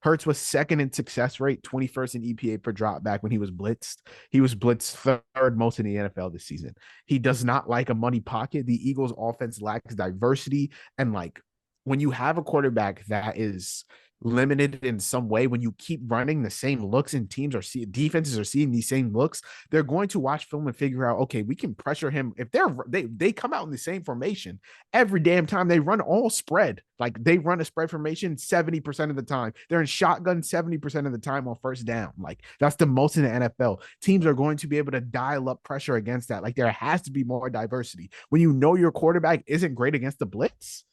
Hurts was second in success rate, 21st in EPA per drop back when he was blitzed. He was blitzed third most in the NFL this season. He does not like a money pocket. The Eagles offense lacks diversity. And like when you have a quarterback that is limited in some way, when you keep running the same looks and defenses are seeing these same looks, they're going to watch film and figure out, okay, we can pressure him. If they come out in the same formation every damn time, they run all spread. Like they run a spread formation 70% of the time. They're in shotgun 70% of the time on first down. Like that's the most in the NFL. Teams are going to be able to dial up pressure against that. Like there has to be more diversity. When you know your quarterback isn't great against the blitz,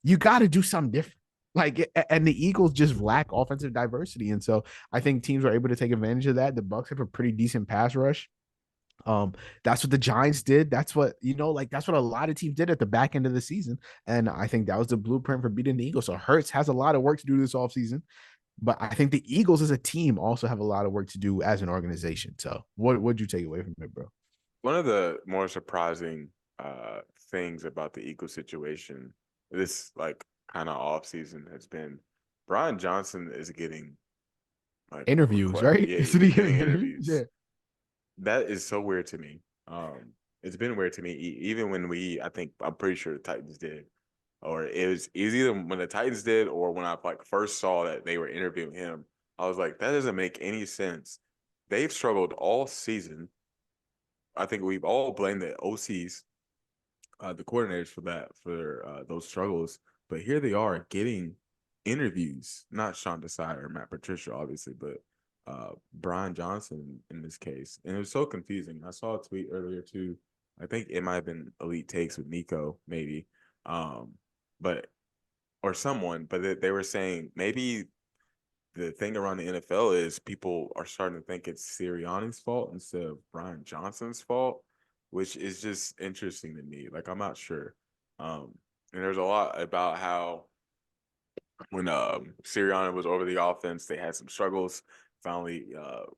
you got to do something different. Like, and the Eagles just lack offensive diversity, and so I think teams are able to take advantage of that. The Bucs have a pretty decent pass rush. That's what the Giants did. That's what that's what a lot of teams did at the back end of the season, and I think that was the blueprint for beating the Eagles. So Hurts has a lot of work to do this offseason, but I think the Eagles as a team also have a lot of work to do as an organization. So what'd you take away from it, bro? One of the more surprising things about the Eagles situation, this like kind of off season, has been Brian Johnson is getting like Interviews, right? yeah, Is he's he getting getting interviews? interviews. Yeah. That is so weird to me. It's been weird to me even when I think I'm pretty sure the Titans did, or it was either when the Titans did or when I like first saw that they were interviewing him. I was like, that doesn't make any sense. They've struggled all season. I think we've all blamed the OCs, the coordinators for those struggles. But here they are getting interviews, not Sean Desai or Matt Patricia, obviously, but Brian Johnson in this case. And it was so confusing. I saw a tweet earlier too. I think it might have been Elite Takes with Nico, maybe. But or someone, but they were saying maybe the thing around the NFL is people are starting to think it's Sirianni's fault instead of Brian Johnson's fault, which is just interesting to me. Like, I'm not sure. And there's a lot about how when Sirianni was over the offense, they had some struggles. Finally,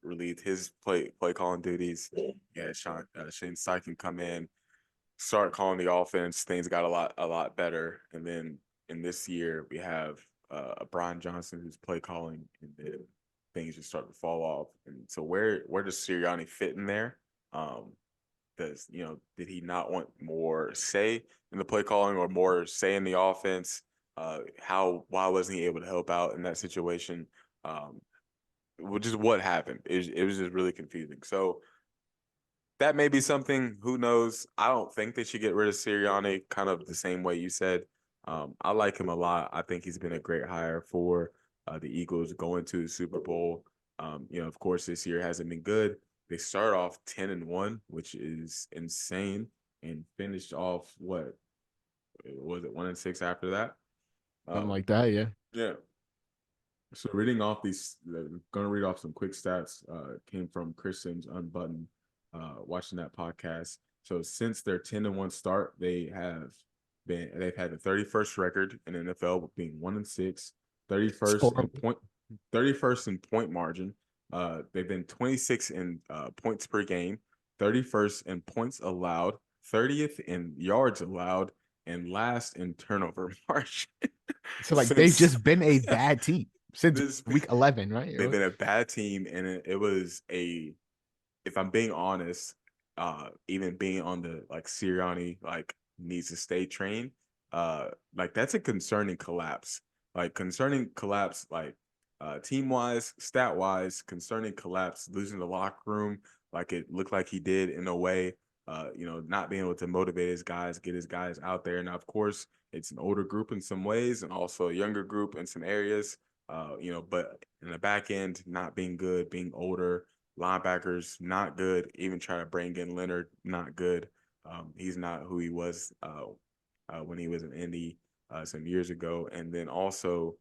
relieved his play calling duties. Yeah, Shane Steichen come in, start calling the offense. Things got a lot better, and then in this year we have Brian Johnson who's play calling, and then things just start to fall off. And so where does Sirianni fit in there? Did he not want more say in the play calling or more say in the offense? Why wasn't he able to help out in that situation? Which is what happened. It was just really confusing. So that may be something. Who knows? I don't think they should get rid of Sirianni. Kind of the same way you said. I like him a lot. I think he's been a great hire for the Eagles going to the Super Bowl. Of course, this year hasn't been good. They start off 10-1, which is insane, and finished off what was it 1-6 after that? Something like that, yeah. Yeah. So reading off these, I'm going to read off some quick stats. Came from Chris Sims Unbuttoned, watching that podcast. So since their 10-1 start, they've had the 31st record in the NFL, being 1-6, 31st in point margin. They've been 26 in points per game, 31st in points allowed, 30th in yards allowed, and last in turnover margin. So like they've just been a bad team since week 11, right? They've been a bad team, and it was if I'm being honest, even being on the like Sirianni like needs to stay trained, like that's a concerning collapse. Like concerning collapse, like team wise, stat wise, concerning collapse, losing the locker room, like it looked like he did in a way. Not being able to motivate his guys, get his guys out there. Now, of course, it's an older group in some ways, and also a younger group in some areas. But in the back end, not being good, being older, linebackers not good. Even trying to bring in Leonard, not good. He's not who he was when he was in Indy some years ago. And then also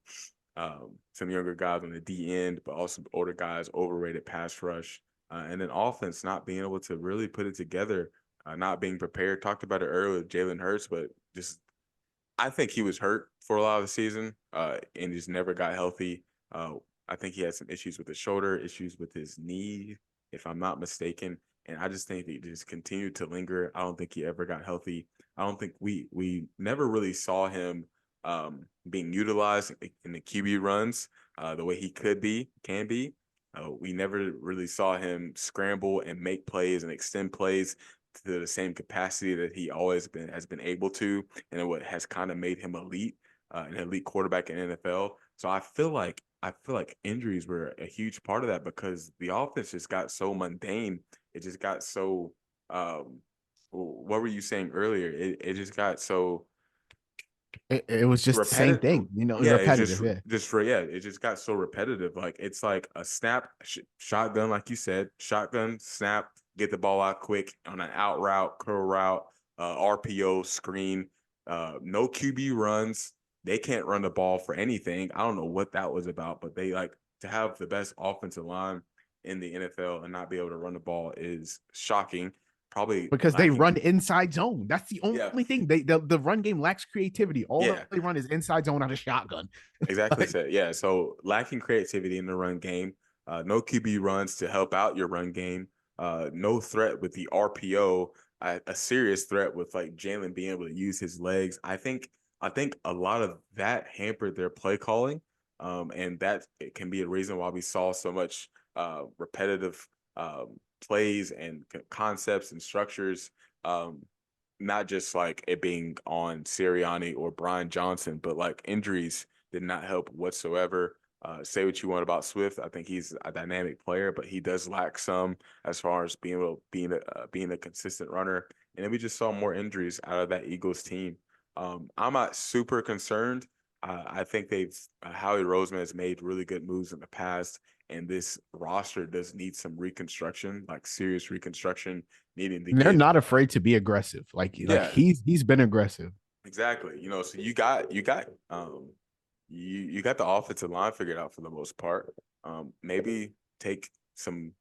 some younger guys on the D end, but also older guys, overrated pass rush. And then offense not being able to really put it together, not being prepared. Talked about it earlier with Jalen Hurts, but just I think he was hurt for a lot of the season and just never got healthy. I think he had some issues with his shoulder, issues with his knee, if I'm not mistaken. And I just think he just continued to linger. I don't think he ever got healthy. I don't think we never really saw him being utilized in the QB runs the way he can be. We never really saw him scramble and make plays and extend plays to the same capacity that he always has been able to, and what has kind of made him an elite quarterback in NFL. So I feel like injuries were a huge part of that because the offense just got so mundane. It just got so. What were you saying earlier? It just got so. It was just the same thing, Yeah, repetitive. it just got so repetitive. Like it's like a snap, shotgun, like you said, shotgun, snap, get the ball out quick on an out route, curl route, RPO, screen, no QB runs. They can't run the ball for anything. I don't know what that was about, but they like to have the best offensive line in the NFL and not be able to run the ball is shocking. Probably because they lacking. run inside zone. That's the only thing. The run game lacks creativity. All they run is inside zone out of shotgun. Exactly. Yeah. So lacking creativity in the run game, no QB runs to help out your run game, no threat with the RPO, a serious threat with like Jalen being able to use his legs. I think a lot of that hampered their play calling, and that it can be a reason why we saw so much repetitive plays and concepts and structures. Not just like it being on Sirianni or Brian Johnson, but like injuries did not help whatsoever. Say what you want about Swift. I think he's a dynamic player, but he does lack some as far as being a consistent runner. And then we just saw more injuries out of that Eagles team. I'm not super concerned. I think Howie Roseman has made really good moves in the past, and this roster does need some reconstruction, like serious reconstruction, needing to And they're get not afraid to be aggressive. Like yeah, he's been aggressive. exactly. So you got the offensive line figured out for the most part. Maybe take some,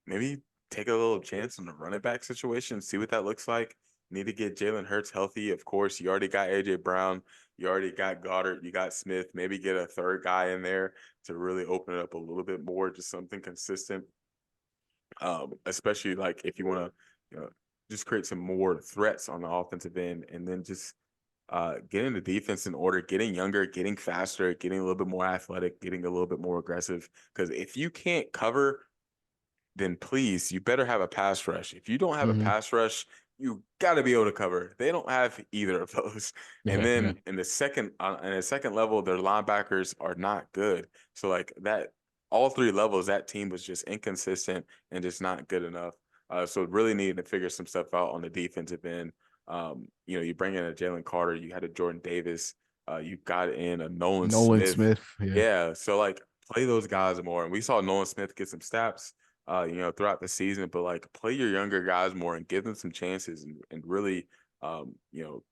maybe take a little chance on the running back situation, see what that looks like. Need to get Jalen Hurts healthy. Of course, you already got AJ Brown, you already got Goddard, you got Smith. Maybe get a third guy in there to really open it up a little bit more, just something consistent. Especially like if you want to, just create some more threats on the offensive end, and then just getting the defense in order, getting younger, getting faster, getting a little bit more athletic, getting a little bit more aggressive. Because if you can't cover, then please, you better have a pass rush. If you don't have a Mm-hmm. pass rush, you got to be able to cover. They don't have either of those. And Yeah, yeah. then in the second level, their linebackers are not good. So like that, all three levels, that team was just inconsistent and just not good enough. So really needed to figure some stuff out on the defensive end. You bring in a Jalen Carter, you had a Jordan Davis, you got in a Nolan Nolan Smith. Smith. Yeah. Yeah, so like play those guys more. And we saw Nolan Smith get some snaps throughout the season, but like play your younger guys more and give them some chances and really,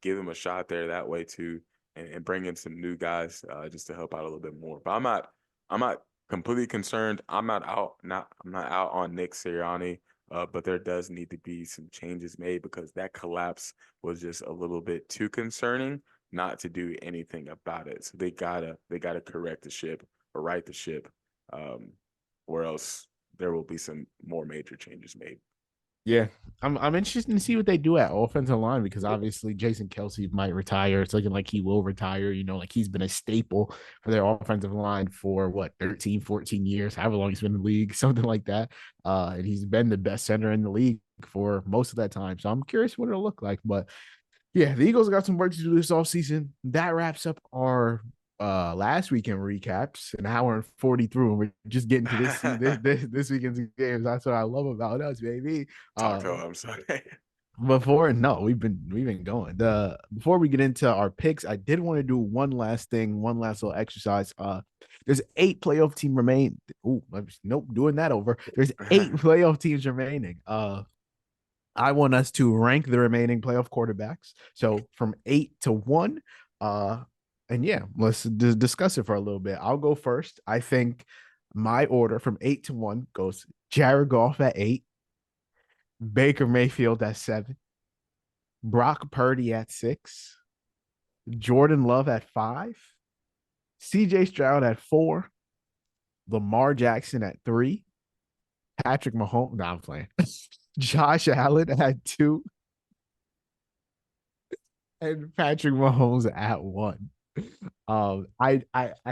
give them a shot there that way too, and bring in some new guys just to help out a little bit more. But I'm not completely concerned. I'm not out on Nick Sirianni, but there does need to be some changes made because that collapse was just a little bit too concerning not to do anything about it. So they gotta correct the ship or right the ship, or else there will be some more major changes made. Yeah, I'm interested to see what they do at offensive line because obviously Jason Kelsey might retire. It's looking like he will retire. Like he's been a staple for their offensive line for what 13, 14 years, however long he's been in the league, something like that. And he's been the best center in the league for most of that time. So I'm curious what it'll look like. But yeah, the Eagles got some work to do this offseason. That wraps up our last weekend recaps, an hour and 40 through, and we're just getting to this weekend's games. That's what I love about us, baby. Talk to Uh him. I'm sorry. we've been going. The Before we get into our picks, I did want to do one last thing, one last little exercise. There's 8 playoff team remain. Oh, nope, doing that over. There's 8 playoff teams remaining. I want us to rank the remaining playoff quarterbacks. So from 8 to 1. And yeah, let's discuss it for a little bit. I'll go first. I think my order from 8 to 1 goes Jared Goff at 8, Baker Mayfield at 7, Brock Purdy at 6, Jordan Love at 5, CJ Stroud at 4, Lamar Jackson at 3, Patrick Mahomes. No, I'm playing. Josh Allen at 2, and Patrick Mahomes at 1. I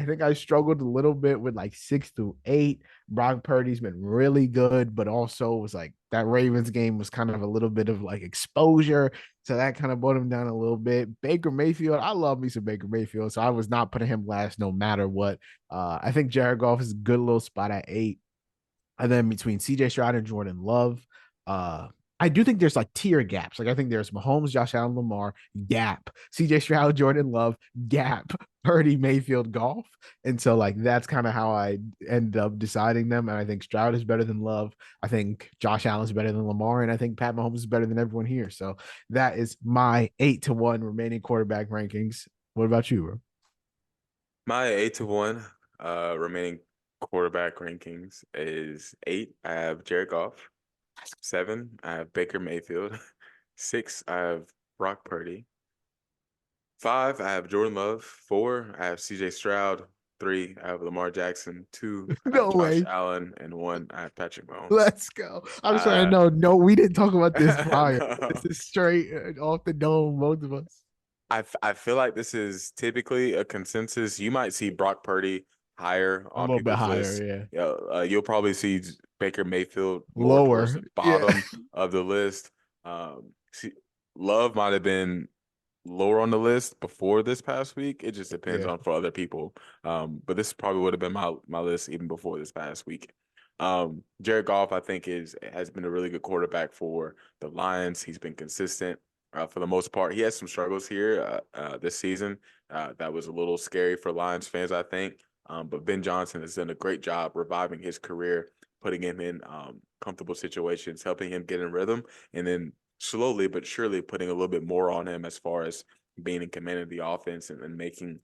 think I struggled a little bit with like 6 to 8. Brock Purdy's been really good, but also was like that Ravens game was kind of a little bit of like exposure, so that kind of brought him down a little bit. Baker Mayfield, I love me some Baker Mayfield, so I was not putting him last no matter what. I think Jared Goff is a good little spot at 8. And then between CJ Stroud and Jordan Love, uh, I do think there's like tier gaps. Like I think there's Mahomes, Josh Allen, Lamar, gap, CJ Stroud, Jordan Love, gap, Purdy, Mayfield, Golf. And so like that's kind of how I end up deciding them. And I think Stroud is better than Love. I think Josh Allen is better than Lamar, and I think Pat Mahomes is better than everyone here. So that is my 8 to 1 remaining quarterback rankings. What about you, bro? My 8 to 1 remaining quarterback rankings is 8. I have Jared Goff. 7. I have Baker Mayfield. 6. I have Brock Purdy. 5. I have Jordan Love. 4. I have CJ Stroud. 3. I have Lamar Jackson. 2. I have No Josh way. Allen, and 1. I have Patrick Mahomes. Let's go. I'm sorry. Uh, No, we didn't talk about this prior. no. This is straight off the dome, both of us. I feel like this is typically a consensus. You might see Brock Purdy higher A on little bit people's higher, lists. yeah. Yeah, you'll probably see Baker Mayfield more towards Lower, the yeah. bottom of the list. See, Love might have been lower on the list before this past week. It just depends Yeah. on for other people. But this probably would have been my list even before this past week. Jared Goff, I think, has been a really good quarterback for the Lions. He's been consistent for the most part. He has some struggles here this season. That was a little scary for Lions fans, I think. But Ben Johnson has done a great job reviving his career, putting him in comfortable situations, helping him get in rhythm, and then slowly but surely putting a little bit more on him as far as being in command of the offense and making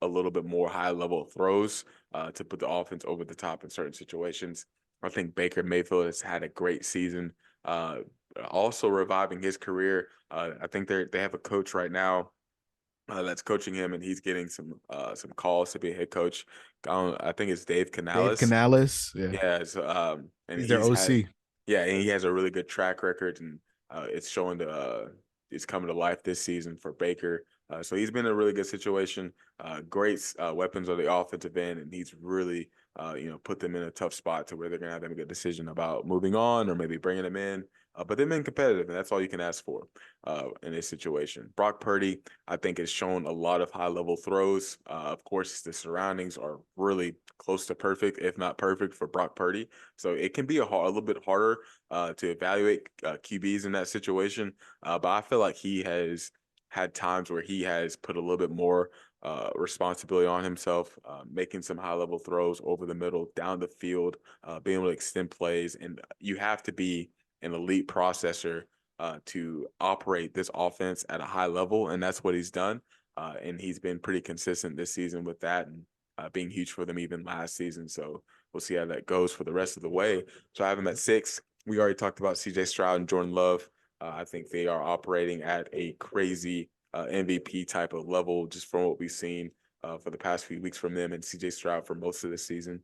a little bit more high level throws to put the offense over the top in certain situations. I think Baker Mayfield has had a great season, also reviving his career. I think they have a coach right now that's coaching him, and he's getting some calls to be a head coach. I think it's Dave Dave Canales. Canales. Yeah. Yeah, and He's their OC. yeah, and he has a really good track record, and it's showing it's coming to life this season for Baker. So he's been in a really good situation. Great weapons on the offensive end, and he's really put them in a tough spot to where they're gonna have to make a decision about moving on or maybe bringing them in. But they've been competitive, and that's all you can ask for in this situation. Brock Purdy, I think, has shown a lot of high level throws. Of course, the surroundings are really close to perfect, if not perfect, for Brock Purdy. So it can be a little bit harder to evaluate QBs in that situation. But I feel like he has had times where he has put a little bit more responsibility on himself, making some high level throws over the middle, down the field, being able to extend plays. And you have to be an elite processor to operate this offense at a high level. And that's what he's done. And he's been pretty consistent this season with that, and being huge for them even last season. So we'll see how that goes for the rest of the way. So I have him at 6. We already talked about CJ Stroud and Jordan Love. I think they are operating at a crazy MVP type of level just from what we've seen for the past few weeks from them, and CJ Stroud for most of the season.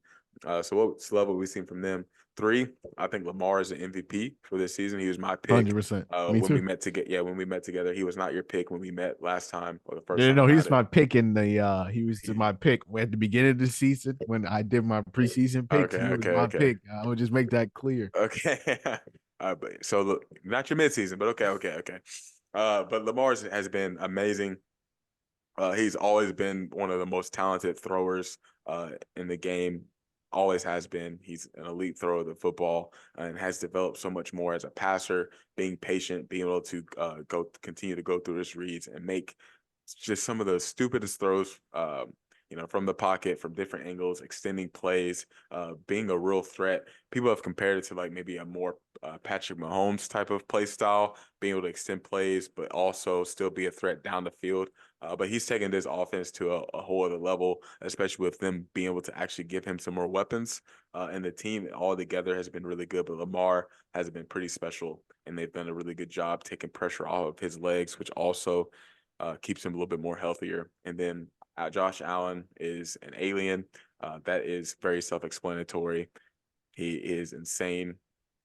So what level we've seen from them? 3, I think Lamar is an MVP for this season. He was my pick 100%. Me when we too. met together. Yeah, when we met together, he was not your pick when we met last time or the first No, time no, he about was it. my pick in the he was my pick at the beginning of the season when I did my preseason picks. Okay, He was okay, my okay. pick. I would just make that clear. Okay. But so look, not your midseason, but okay, okay, okay. But Lamar has been amazing. He's always been one of the most talented throwers in the game. Always has been. He's an elite thrower of the football and has developed so much more as a passer, being patient, being able to continue to go through his reads and make just some of the stupidest throws, from the pocket, from different angles, extending plays, being a real threat. People have compared it to like maybe a more Patrick Mahomes type of play style, being able to extend plays, but also still be a threat down the field. But he's taking this offense to a whole other level, especially with them being able to actually give him some more weapons. And the team all together has been really good, but Lamar has been pretty special, and they've done a really good job taking pressure off of his legs, which also keeps him a little bit more healthier. And then Josh Allen is an alien. That is very self-explanatory. He is insane.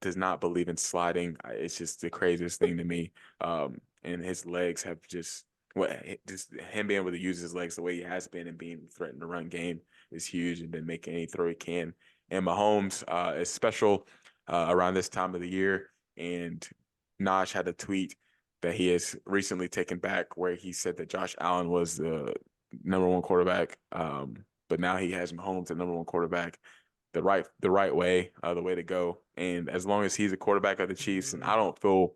Does not believe in sliding. It's just the craziest thing to me. And his legs have just him being able to use his legs the way he has been and being threatened to run game is huge, and been making any throw he can. And Mahomes is special around this time of the year. And Naj had a tweet that he has recently taken back where he said that Josh Allen was the number one quarterback, but now he has Mahomes the number one quarterback the right way, the way to go. And as long as he's a quarterback of the Chiefs, and I don't feel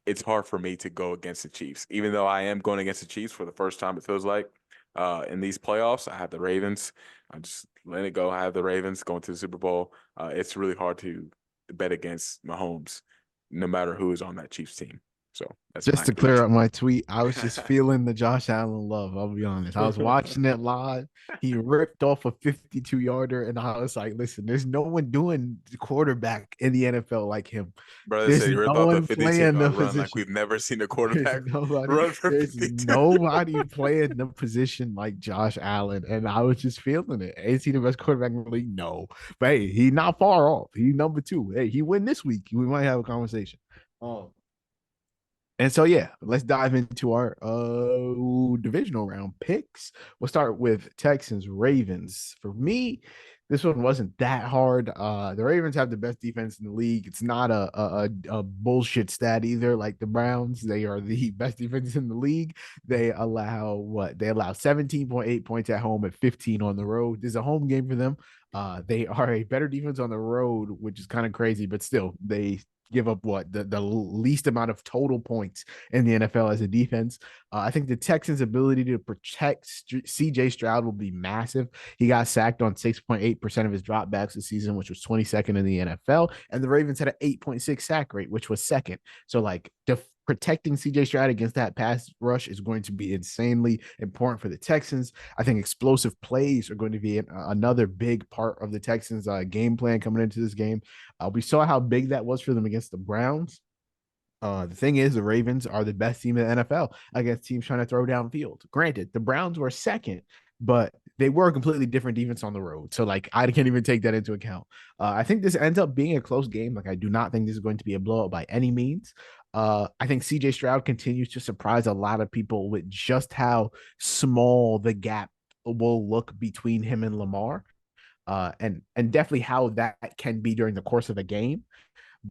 it's hard for me to go against the Chiefs, even though I am going against the Chiefs for the first time. It feels like in these playoffs, I have the Ravens. I'm just letting it go. I have the Ravens going to the Super Bowl. It's really hard to bet against Mahomes, no matter who is on that Chiefs team. So that's Just my to clear prediction. up my tweet, I was just feeling the Josh Allen love. I'll be honest. I was watching it live. He ripped off a 52-yarder, and I was like, listen, there's no one doing the quarterback in the NFL like him. Brother There's said he no ripped off a one 52 playing the yard run like position. we've never seen a There's quarterback nobody, run for there's 52. nobody playing the position like Josh Allen. And I was just feeling it. Is he the best quarterback in the league? No. But hey, he's not far off. He's number 2. Hey, he win this week. We might have a conversation. And so yeah, let's dive into our divisional round picks. We'll start with Texans Ravens. For me, This one wasn't that hard. The Ravens have the best defense in the league. It's not a bullshit stat either. Like the Browns, they are the best defense in the league. They allow what? They allow 17.8 points at home and 15 on the road. This is a home game for them. They are a better defense on the road, which is kind of crazy, but still, they give up what the least amount of total points in the NFL as a defense. I think the Texans' ability to protect CJ Stroud will be massive. He got sacked on 6.8% of his dropbacks this season, which was 22nd in the NFL. And the Ravens had an 8.6 sack rate, which was second. So, like, protecting CJ Stroud against that pass rush is going to be insanely important for the Texans. I think explosive plays are going to be another big part of the Texans' game plan coming into this game. We saw how big that was for them against the Browns. The thing is, the Ravens are the best team in the NFL against teams trying to throw downfield. Granted, the Browns were second, but they were a completely different defense on the road. So, like, I can't even take that into account. I think this ends up being a close game. Like, I do not think this is going to be a blowout by any means. I think CJ Stroud continues to surprise a lot of people with just how small the gap will look between him and Lamar. And definitely how that can be during the course of a game.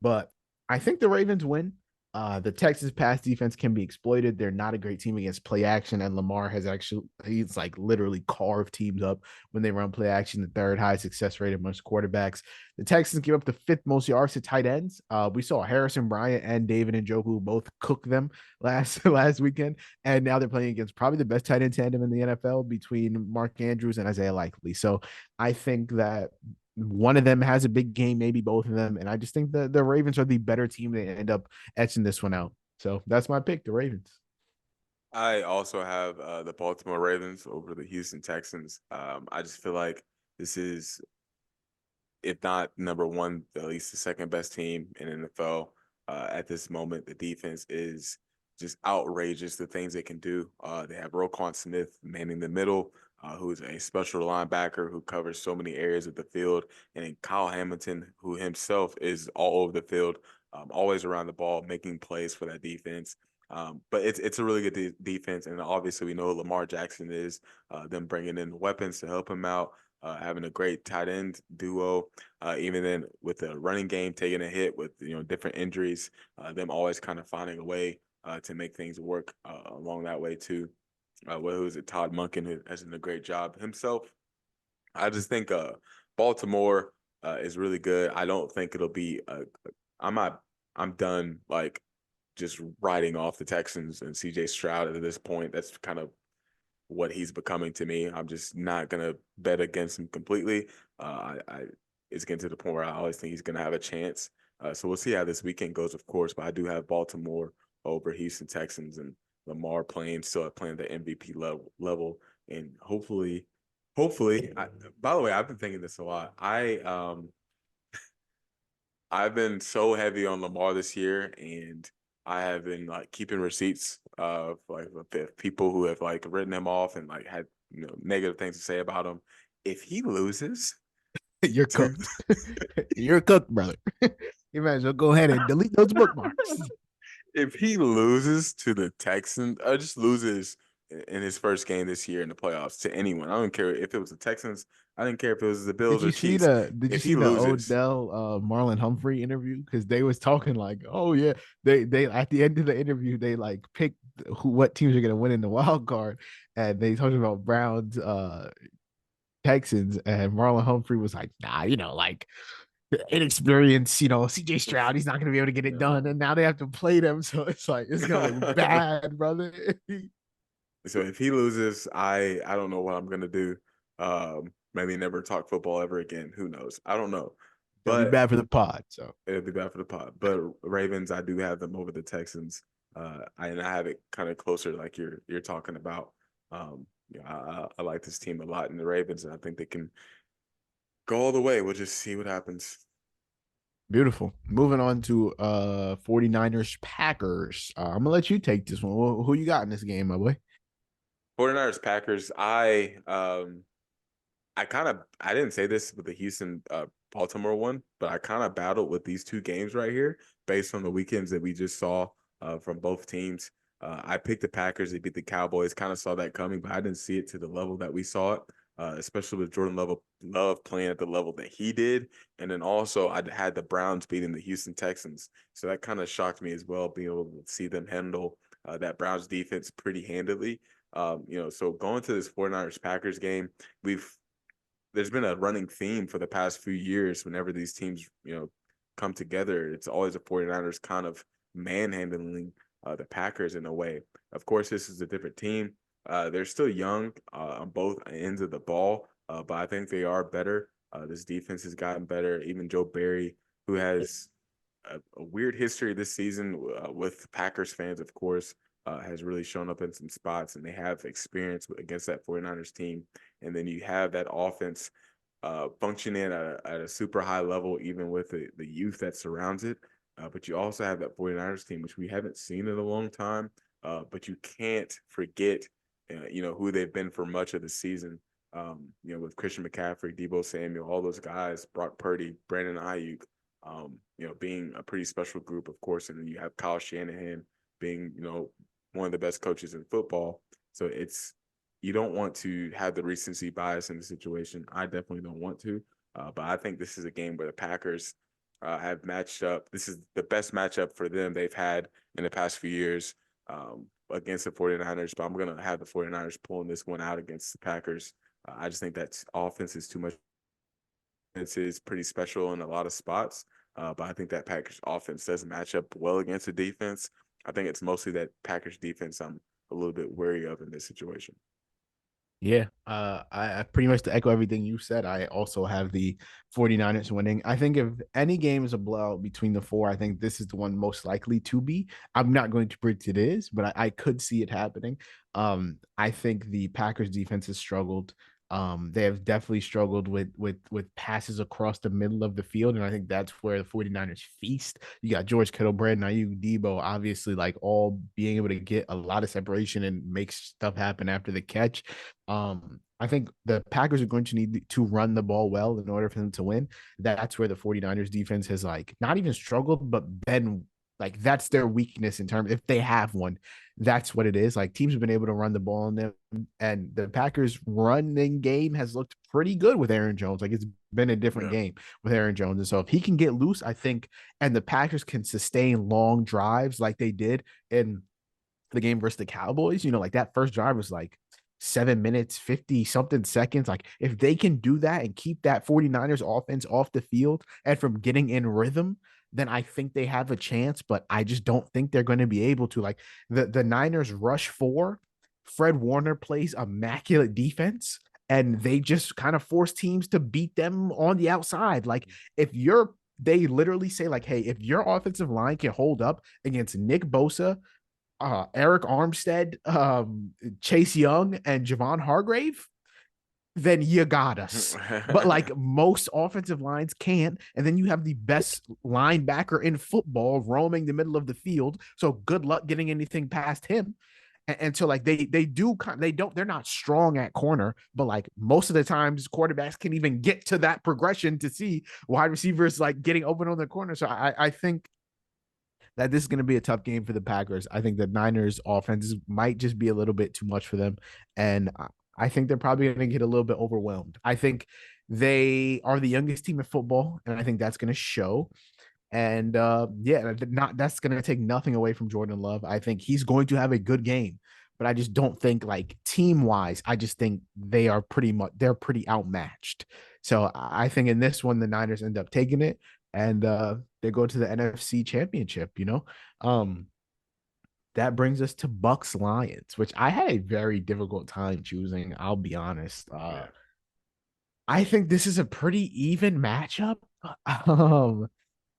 But I think the Ravens win. The Texas pass defense can be exploited. They're not a great team against play action, and Lamar has he's like literally carved teams up when they run play action, the third highest success rate amongst quarterbacks. The Texans give up the fifth most yards to tight ends. We saw Harrison Bryant and David Njoku both cook them last weekend, and now they're playing against probably the best tight end tandem in the NFL between Mark Andrews and Isaiah Likely. So I think that one of them has a big game, maybe both of them. And I just think the Ravens are the better team. They end up etching this one out. So that's my pick, the Ravens. I also have the Baltimore Ravens over the Houston Texans. I just feel like this is, if not number one, at least the second best team in NFL at this moment. The defense is just outrageous, the things they can do. They have Roquan Smith manning the middle, who's a special linebacker who covers so many areas of the field, and then Kyle Hamilton, who himself is all over the field, always around the ball, making plays for that defense. But it's a really good defense, and obviously we know Lamar Jackson is them bringing in weapons to help him out. Having a great tight end duo, even then with the running game taking a hit with different injuries, them always kind of finding a way to make things work along that way too. Who is it? Todd Monken, who has done a great job himself. I just think Baltimore is really good. I don't think it'll be. I'm not. I'm done. Like just writing off the Texans and CJ Stroud at this point. That's kind of what he's becoming to me. I'm just not gonna bet against him completely. I it's getting to the point where I always think he's gonna have a chance. So we'll see how this weekend goes, of course. But I do have Baltimore over Houston Texans, and Lamar still playing the MVP level, and hopefully. By the way, I've been thinking this a lot. I've been so heavy on Lamar this year, and I have been like keeping receipts of like people who have like written him off and like had negative things to say about him. If he loses, You're to cooked. You're cooked, brother. You might as well go ahead and delete those bookmarks. if he loses to the Texans, or just loses in his first game this year in the playoffs to anyone, I don't care if it was the Texans. I didn't care if it was the Bills or Chiefs. Did you If see he the loses, Odell Marlon Humphrey interview? Because they was talking like, oh yeah, they at the end of the interview they like picked what teams are gonna win in the wild card, and they talking about Browns Texans, and Marlon Humphrey was like, nah, like inexperience, CJ Stroud, he's not gonna be able to get it done, and now they have to play them, so it's like it's gonna look bad, brother. so if he loses, I don't know what I'm gonna do. Maybe never talk football ever again. Who knows? I don't know. It'll be But bad for the pod. So it'll be bad for the pot. But Ravens, I do have them over the Texans. I have it kind of closer, like you're talking about. I like this team a lot in the Ravens, and I think they can go all the way. We'll just see what happens. beautiful. Moving on to 49ers Packers. I'm gonna let you take this one. Who you got in this game, my boy? 49ers Packers. I didn't say this with the Houston Baltimore one, but I kind of battled with these two games right here based on the weekends that we just saw from both teams. I picked the Packers. They beat the Cowboys. Kind of saw that coming, but I didn't see it to the level that we saw it. especially with Jordan Love playing at the level that he did. And then also I had the Browns beating the Houston Texans. So that kind of shocked me as well, being able to see them handle that Browns defense pretty handily. So going to this 49ers Packers game, there's been a running theme for the past few years. Whenever these teams, come together, it's always the 49ers kind of manhandling the Packers in a way. Of course, this is a different team. They're still young on both ends of the ball, but I think they are better. This defense has gotten better. Even Joe Barry, who has a weird history this season with Packers fans, of course, has really shown up in some spots, and they have experience against that 49ers team. And then you have that offense functioning at a super high level, even with the youth that surrounds it. But you also have that 49ers team, which we haven't seen in a long time. But you can't forget, who they've been for much of the season. With Christian McCaffrey, Deebo Samuel, all those guys, Brock Purdy, Brandon Ayuk, being a pretty special group, of course. And then you have Kyle Shanahan being, one of the best coaches in football. So you don't want to have the recency bias in the situation. I definitely don't want to. But I think this is a game where the Packers have matched up. This is the best matchup for them they've had in the past few years against the 49ers. But I'm going to have the 49ers pulling this one out against the Packers. I just think that offense is too much. Is pretty special in a lot of spots. But I think that Packers offense does match up well against the defense. I think it's mostly that Packers defense I'm a little bit wary of in this situation. Yeah, I pretty much to echo everything you said. I also have the 49ers winning. I think if any game is a blowout between the four, I think this is the one most likely to be. I'm not going to predict it is, but I could see it happening. I think the Packers defense has struggled. They have definitely struggled with passes across the middle of the field, and I think that's where the 49ers feast. You got George Kittle, Brandon Ayuk, Deebo, obviously, like all being able to get a lot of separation and make stuff happen after the catch. I think the Packers are going to need to run the ball well in order for them to win. That's where the 49ers defense has like not even struggled, but been like that's their weakness in terms if they have one, that's what it is. Like teams have been able to run the ball on them, and the Packers running game has looked pretty good with Aaron Jones. Like it's been a different game with Aaron Jones. And so if he can get loose, I think, and the Packers can sustain long drives like they did in the game versus the Cowboys, like that first drive was like 7 minutes, 50 something seconds. Like if they can do that and keep that 49ers offense off the field and from getting in rhythm, then I think they have a chance, but I just don't think they're going to be able to. Like the Niners rush four, Fred Warner plays immaculate defense, and they just kind of force teams to beat them on the outside. Like they literally say like, hey, if your offensive line can hold up against Nick Bosa, Eric Armstead, Chase Young, and Javon Hargrave, then you got us. But like most offensive lines can't. And then you have the best linebacker in football roaming the middle of the field. So good luck getting anything past him. And so like they're not strong at corner, but like most of the times quarterbacks can even get to that progression to see wide receivers like getting open on the corner. So I think that this is going to be a tough game for the Packers. I think the Niners offenses might just be a little bit too much for them. And I think they're probably going to get a little bit overwhelmed. I think they are the youngest team in football, and I think that's going to show. And that's going to take nothing away from Jordan Love. I think he's going to have a good game, but I just don't think like team wise, I just think they're pretty outmatched. So I think in this one, the Niners end up taking it, and they go to the NFC Championship. That brings us to Bucks Lions, which I had a very difficult time choosing. I'll be honest. Yeah. I think this is a pretty even matchup. Um,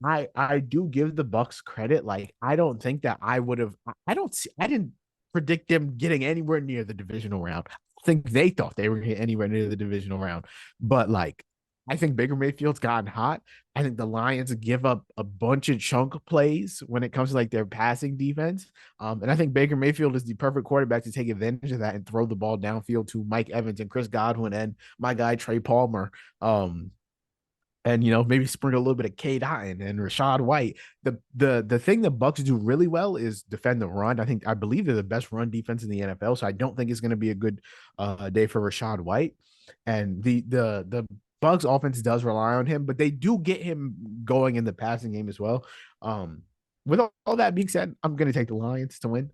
I do give the Bucks credit. Like I don't think that I would have. I didn't predict them getting anywhere near the divisional round. I think they thought they were getting anywhere near the divisional round, but like I think Baker Mayfield's gotten hot. I think the Lions give up a bunch of chunk plays when it comes to like their passing defense. And I think Baker Mayfield is the perfect quarterback to take advantage of that and throw the ball downfield to Mike Evans and Chris Godwin and my guy Trey Palmer. and maybe sprinkle a little bit of K Dot and Rashad White. The thing the Bucs do really well is defend the run. I believe they're the best run defense in the NFL, so I don't think it's going to be a good day for Rashad White. And the Bucs offense does rely on him, but they do get him going in the passing game as well. With all that being said, I'm going to take the Lions to win.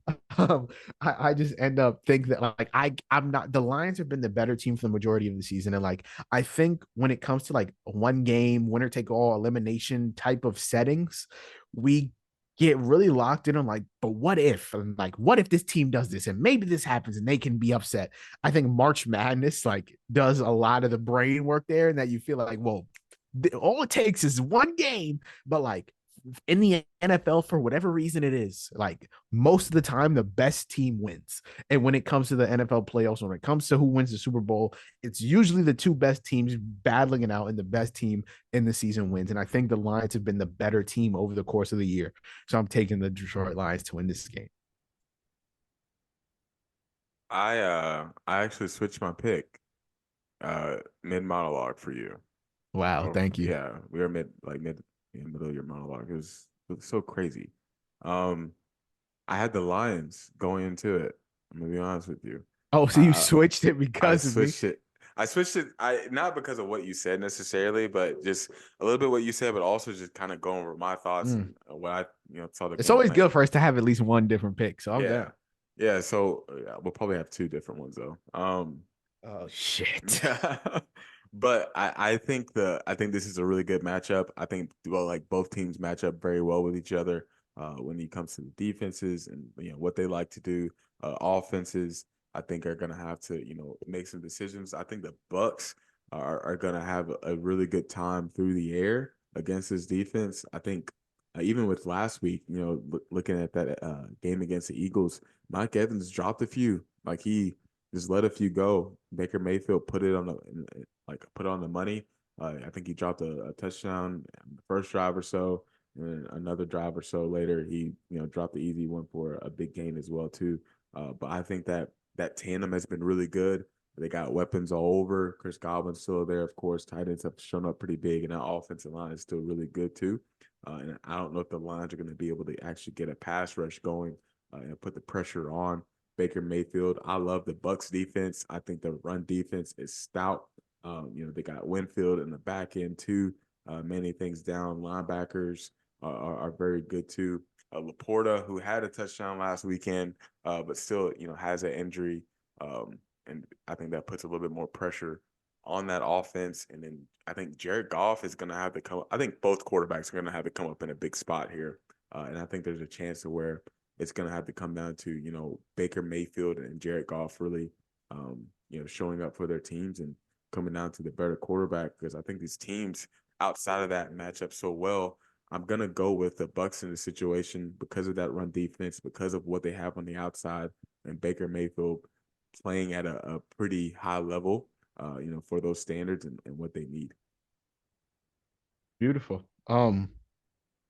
I just end up think that like I'm not, the Lions have been the better team for the majority of the season, and like I think when it comes to like one game winner take all elimination type of settings, we get really locked in on like, but what if, and like, what if this team does this and maybe this happens and they can be upset. I think March Madness like does a lot of the brain work there, and that you feel like, well, all it takes is one game, but like in the NFL, for whatever reason it is, like most of the time, the best team wins. And when it comes to the NFL playoffs, when it comes to who wins the Super Bowl, it's usually the two best teams battling it out, and the best team in the season wins. And I think the Lions have been the better team over the course of the year. So I'm taking the Detroit Lions to win this game. I actually switched my pick mid monologue for you. Wow, Oh thank you. yeah, we were mid in the middle of your monologue. It was so crazy. Um, I had the Lions going into it. I'm gonna be honest with you. Oh, so you I switched it I because of me? switched it. I switched it. I not because of what you said necessarily, but just a little bit what you said, but also just kind of going over my thoughts Mm. and what I saw the It's game always good plan. for us to have at least one different pick. So I'm Yeah, down. yeah. So yeah, we'll probably have two different ones though. Oh shit. Yeah. But I think this is a really good matchup. I think like both teams match up very well with each other when it comes to the defenses and what they like to do. Offenses, I think are gonna have to make some decisions. I think the Bucks are gonna have a really good time through the air against this defense. I think even with last week, looking at that game against the Eagles, Mike Evans dropped a few. Like he just let a few go. Baker Mayfield put it on put it on the money. I think he dropped a touchdown the first drive or so, and another drive or so later he dropped the easy one for a big gain as well too. But I think that tandem has been really good. They got weapons all over. Chris Godwin's still there, of course. Tight ends have shown up pretty big, and that offensive line is still really good too. And I don't know if the Lions are going to be able to actually get a pass rush going and put the pressure on Baker Mayfield. I love the Bucks defense. I think the run defense is stout. They got Winfield in the back end too. Many things down. Linebackers are very good too. Laporta, who had a touchdown last weekend, but still, has an injury. And I think that puts a little bit more pressure on that offense. And then I think Jared Goff is going to have to come. I think both quarterbacks are going to have to come up in a big spot here. And I think there's a chance to where it's going to have to come down to Baker Mayfield and Jared Goff really showing up for their teams and coming down to the better quarterback, because I think these teams outside of that match up so well. I'm gonna go with the Bucks in the situation because of that run defense, because of what they have on the outside, and Baker Mayfield playing at a pretty high level, for those standards and what they need. Beautiful.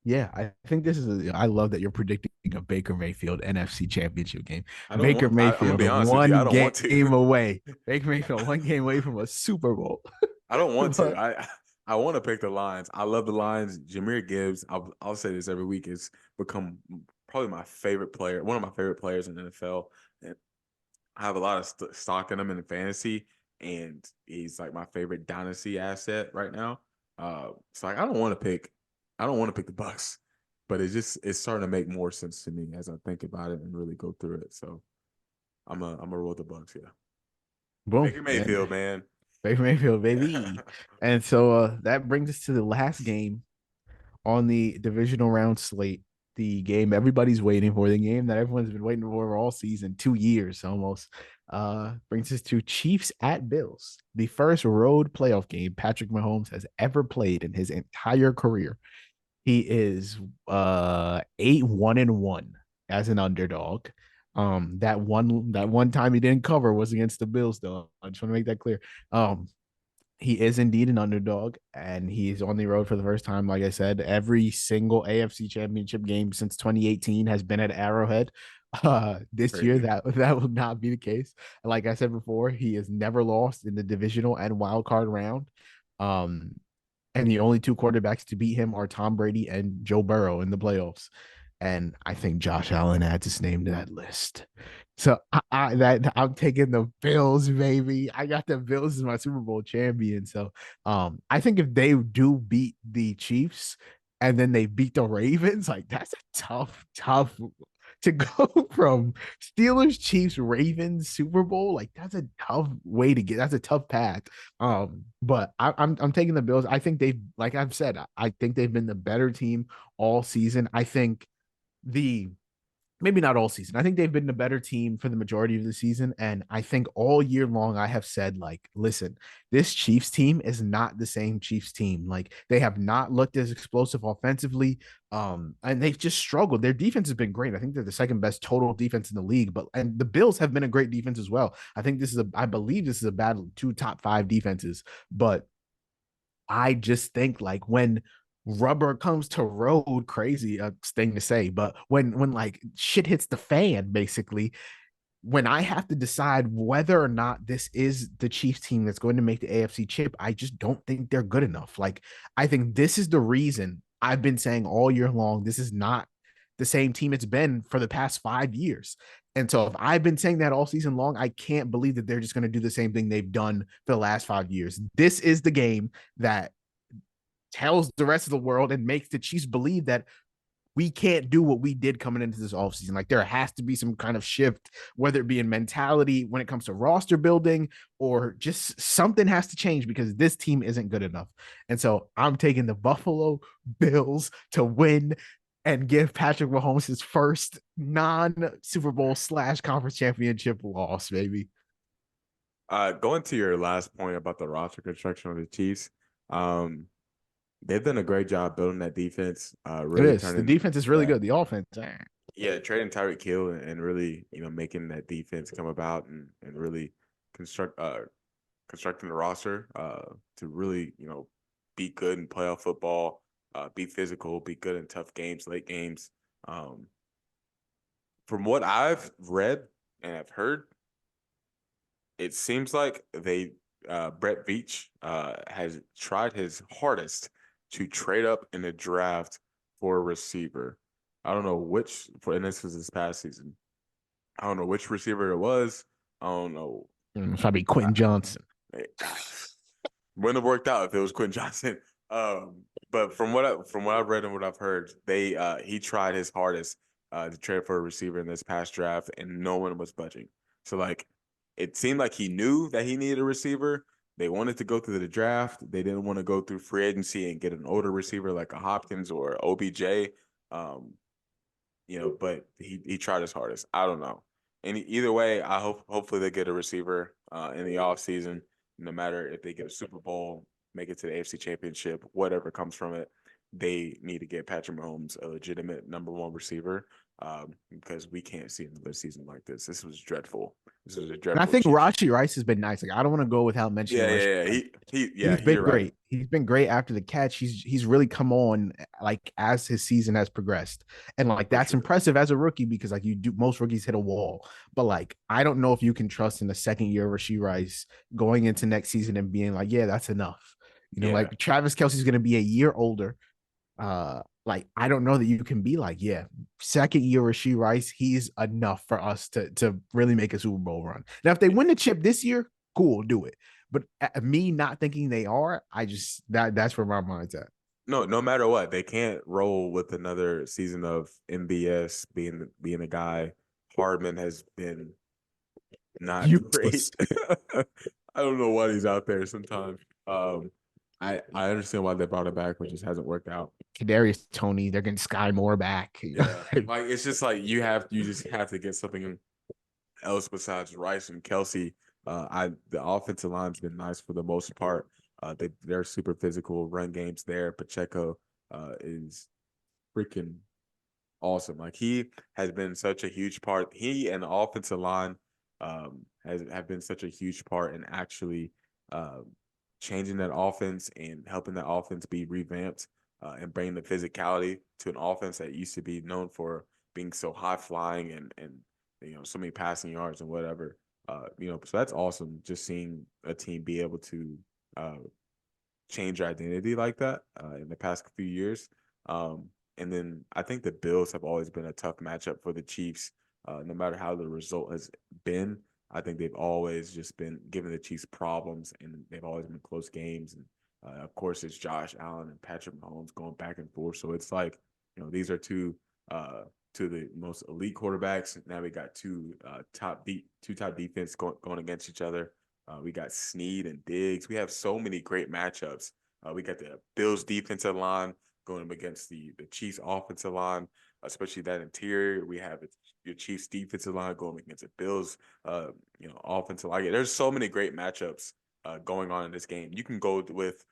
Yeah, I think this is. I love that you're predicting a Baker Mayfield NFC Championship game. I don't Baker want. I'm gonna Mayfield be honest with you. I one don't want game to. away. Baker Mayfield one game away from a Super Bowl. I don't want to. But I want to pick the Lions. I love the Lions. Jameer Gibbs. I'll say this every week, has become probably my favorite player. One of my favorite players in the NFL. And I have a lot of stock in him in fantasy, and he's like my favorite dynasty asset right now. So like, I don't want to pick the Bucks, but it's starting to make more sense to me as I think about it and really go through it. So I'm a roll with the Bucks. Yeah, boom, Baker and Mayfield, man. Baker Mayfield, baby. And so that brings us to the last game on the divisional round slate. The game everybody's waiting for, the game that everyone's been waiting for all season, 2 years almost. Brings us to Chiefs at Bills, the first road playoff game Patrick Mahomes has ever played in his entire career. He is 8-1-1 as an underdog. That one time he didn't cover was against the Bills, though. I just want to make that clear. He is indeed an underdog, and he's on the road for the first time. Like I said, every single AFC Championship game since 2018 has been at Arrowhead. This year Crazy. that will not be the case. Like I said before, he has never lost in the divisional and wild card round. Um, And the only two quarterbacks to beat him are Tom Brady and Joe Burrow in the playoffs. And I think Josh Allen adds his name to that list. So I'm taking the Bills, baby. I got the Bills as my Super Bowl champion. So I think if they do beat the Chiefs and then they beat the Ravens, like that's a tough to go from Steelers, Chiefs, Ravens, Super Bowl. Like that's a tough way to get. That's a tough path. But I'm taking the Bills. I think they've, like I've said, I think they've been the better team all season. I think the maybe not all season. I think they've been the better team for the majority of the season. And I think all year long, I have said, like, listen, this Chiefs team is not the same Chiefs team. Like, they have not looked as explosive offensively. And they've just struggled. Their defense has been great. I think they're the second best total defense in the league. And the Bills have been a great defense as well. I believe this is a battle, two top five defenses. But I just think like when rubber comes to road, crazy thing to say, but when like shit hits the fan, basically, when I have to decide whether or not this is the Chiefs team that's going to make the AFC chip, I just don't think they're good enough. Like, I think this is the reason I've been saying all year long, this is not the same team it's been for the past 5 years. And so if I've been saying that all season long, I can't believe that they're just going to do the same thing they've done for the last 5 years. This is the game that tells the rest of the world and makes the Chiefs believe that we can't do what we did coming into this offseason. Like there has to be some kind of shift, whether it be in mentality when it comes to roster building or just something has to change because this team isn't good enough. And so I'm taking the Buffalo Bills to win and give Patrick Mahomes his first non-Super Bowl / conference championship loss, baby. Going to your last point about the roster construction of the Chiefs, they've done a great job building that defense. It Really is. The turning defense is really that, good. The offense, yeah, trading Tyreek Hill and really, making that defense come about and really constructing the roster to really, be good in playoff football, be physical, be good in tough games, late games. Um, from what I've read and I've heard, it seems like Brett Veach has tried his hardest to trade up in the draft for a receiver. I don't know and this was this past season. I don't know which receiver it was. I don't know. probably Quentin Johnson. Wouldn't have worked out if it was Quentin Johnson. But from what I've read and what I've heard, he tried his hardest to trade for a receiver in this past draft, and no one was budging. So like, it seemed like he knew that he needed a receiver. They wanted to go through the draft. They didn't want to go through free agency and get an older receiver like a Hopkins or OBJ. Um, but he tried his hardest. I don't know. And either way, hopefully they get a receiver in the offseason, no matter if they get a Super Bowl, make it to the AFC Championship, whatever comes from it. They need to get Patrick Mahomes a legitimate number one receiver because we can't see another season like this. This was dreadful. This was a And I dreadful think Chiefs. Rashi Rice has been nice. Like I don't want to go without mentioning Rashi. Yeah. He's been You're great. right. He's been great after the catch. He's really come on like as his season has progressed. And like For that's sure. impressive as a rookie because like you do most rookies hit a wall. But like I don't know if you can trust in the second year of Rasheed Rice going into next season and being like, yeah, that's enough. Yeah. Like Travis Kelsey's gonna be a year older. Like I don't know that you can be like, yeah, second year Rasheed Rice, he's enough for us to really make a Super Bowl run. Now, if they win the chip this year, cool, do it. But me not thinking they are, I just that's where my mind's at. No matter what, they can't roll with another season of MBS being a guy. Hardman has been not Useless. great. I don't know why he's out there sometimes. I understand why they brought it back, but just hasn't worked out. Kadarius Tony, they're getting Sky Moore back. Yeah, like it's just like you just have to get something else besides Rice and Kelsey. The offensive line's been nice for the most part. They're super physical run games there. Pacheco is freaking awesome. Like he has been such a huge part. He and the offensive line have been such a huge part in actually changing that offense and helping that offense be revamped and bringing the physicality to an offense that used to be known for being so high flying and so many passing yards and whatever. So that's awesome. Just seeing a team be able to change your identity like that in the past few years. And then I think the Bills have always been a tough matchup for the Chiefs, no matter how the result has been. I think they've always just been giving the Chiefs problems, and they've always been close games. And of course, it's Josh Allen and Patrick Mahomes going back and forth. So it's like, these are two of the most elite quarterbacks. Now we got two top defense going against each other. We got Snead and Diggs. We have so many great matchups. We got the Bills defensive line going up against the Chiefs offensive line, especially that interior. We have your Chiefs defensive line going against the Bills, offensive line. There's so many great matchups going on in this game. You can go with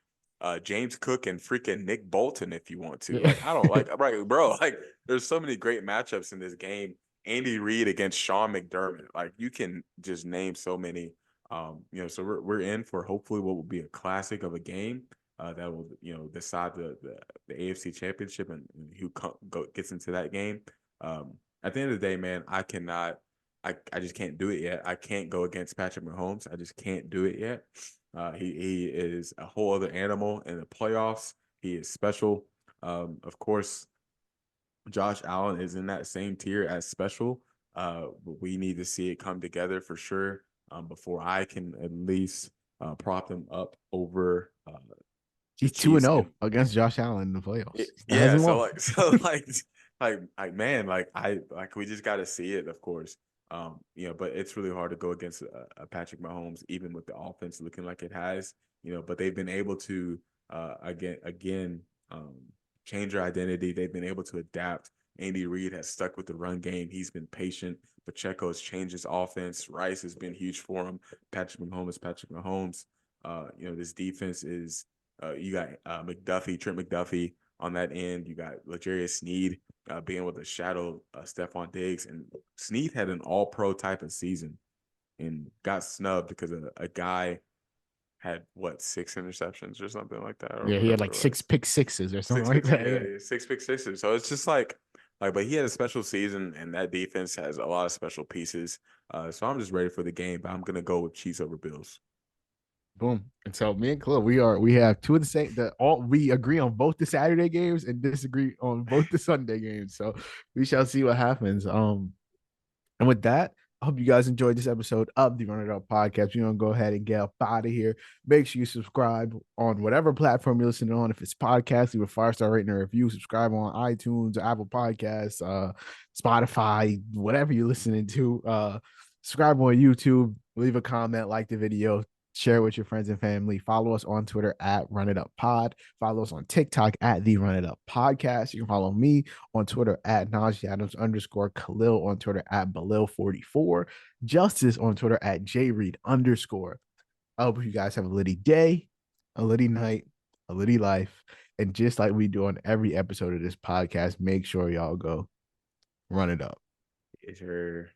James Cook and freaking Nick Bolton if you want to. Like, I don't like, right, bro. Like, there's so many great matchups in this game. Andy Reid against Sean McDermott. Like, you can just name so many. So we're in for hopefully what will be a classic of a game that will decide the AFC Championship and who gets into that game. At the end of the day, man, I just can't do it yet. I can't go against Patrick Mahomes. I just can't do it yet. He is a whole other animal in the playoffs. He is special. Of course, Josh Allen is in that same tier as special. But we need to see it come together for sure before I can at least prop them up over He's 2-0 against Josh Allen in the playoffs. Yeah, man, we just got to see it, of course. But it's really hard to go against a Patrick Mahomes, even with the offense looking like it has. But they've been able to again change their identity. They've been able to adapt. Andy Reid has stuck with the run game. He's been patient. Pacheco has changed his offense. Rice has been huge for him. Patrick Mahomes. This defense is. You got Trent McDuffie on that end. You got L'Jarius Sneed being able to shadow Stephon Diggs. And Sneed had an all-pro type of season and got snubbed because a guy had, 6 interceptions or something like that? Yeah, he had like 6 pick sixes or something like that. Yeah, 6 pick sixes. So it's just like, but he had a special season, and that defense has a lot of special pieces. So I'm just ready for the game, but I'm going to go with Chiefs over Bills. Boom. And so me and Khalil, we have two of the same we agree on both the Saturday games and disagree on both the Sunday games. So we shall see what happens. And with that, I hope you guys enjoyed this episode of the Run It Up podcast. We're gonna go ahead and get up out of here. Make sure you subscribe on whatever platform you're listening on. If it's podcast, leave a 5-star rating or review. Subscribe on iTunes, Apple Podcasts, Spotify, whatever you're listening to. Subscribe on YouTube. Leave a comment, like the video. Share with your friends and family. Follow us on Twitter at Run It Up Pod. Follow us on TikTok at The Run It Up Podcast. You can follow me on Twitter at Najee Adams _ Khalil on Twitter at Balil44. Justice on Twitter at JReed _ I hope you guys have a litty day, a litty night, a litty life. And just like we do on every episode of this podcast, make sure y'all go run it up. Yes, sir.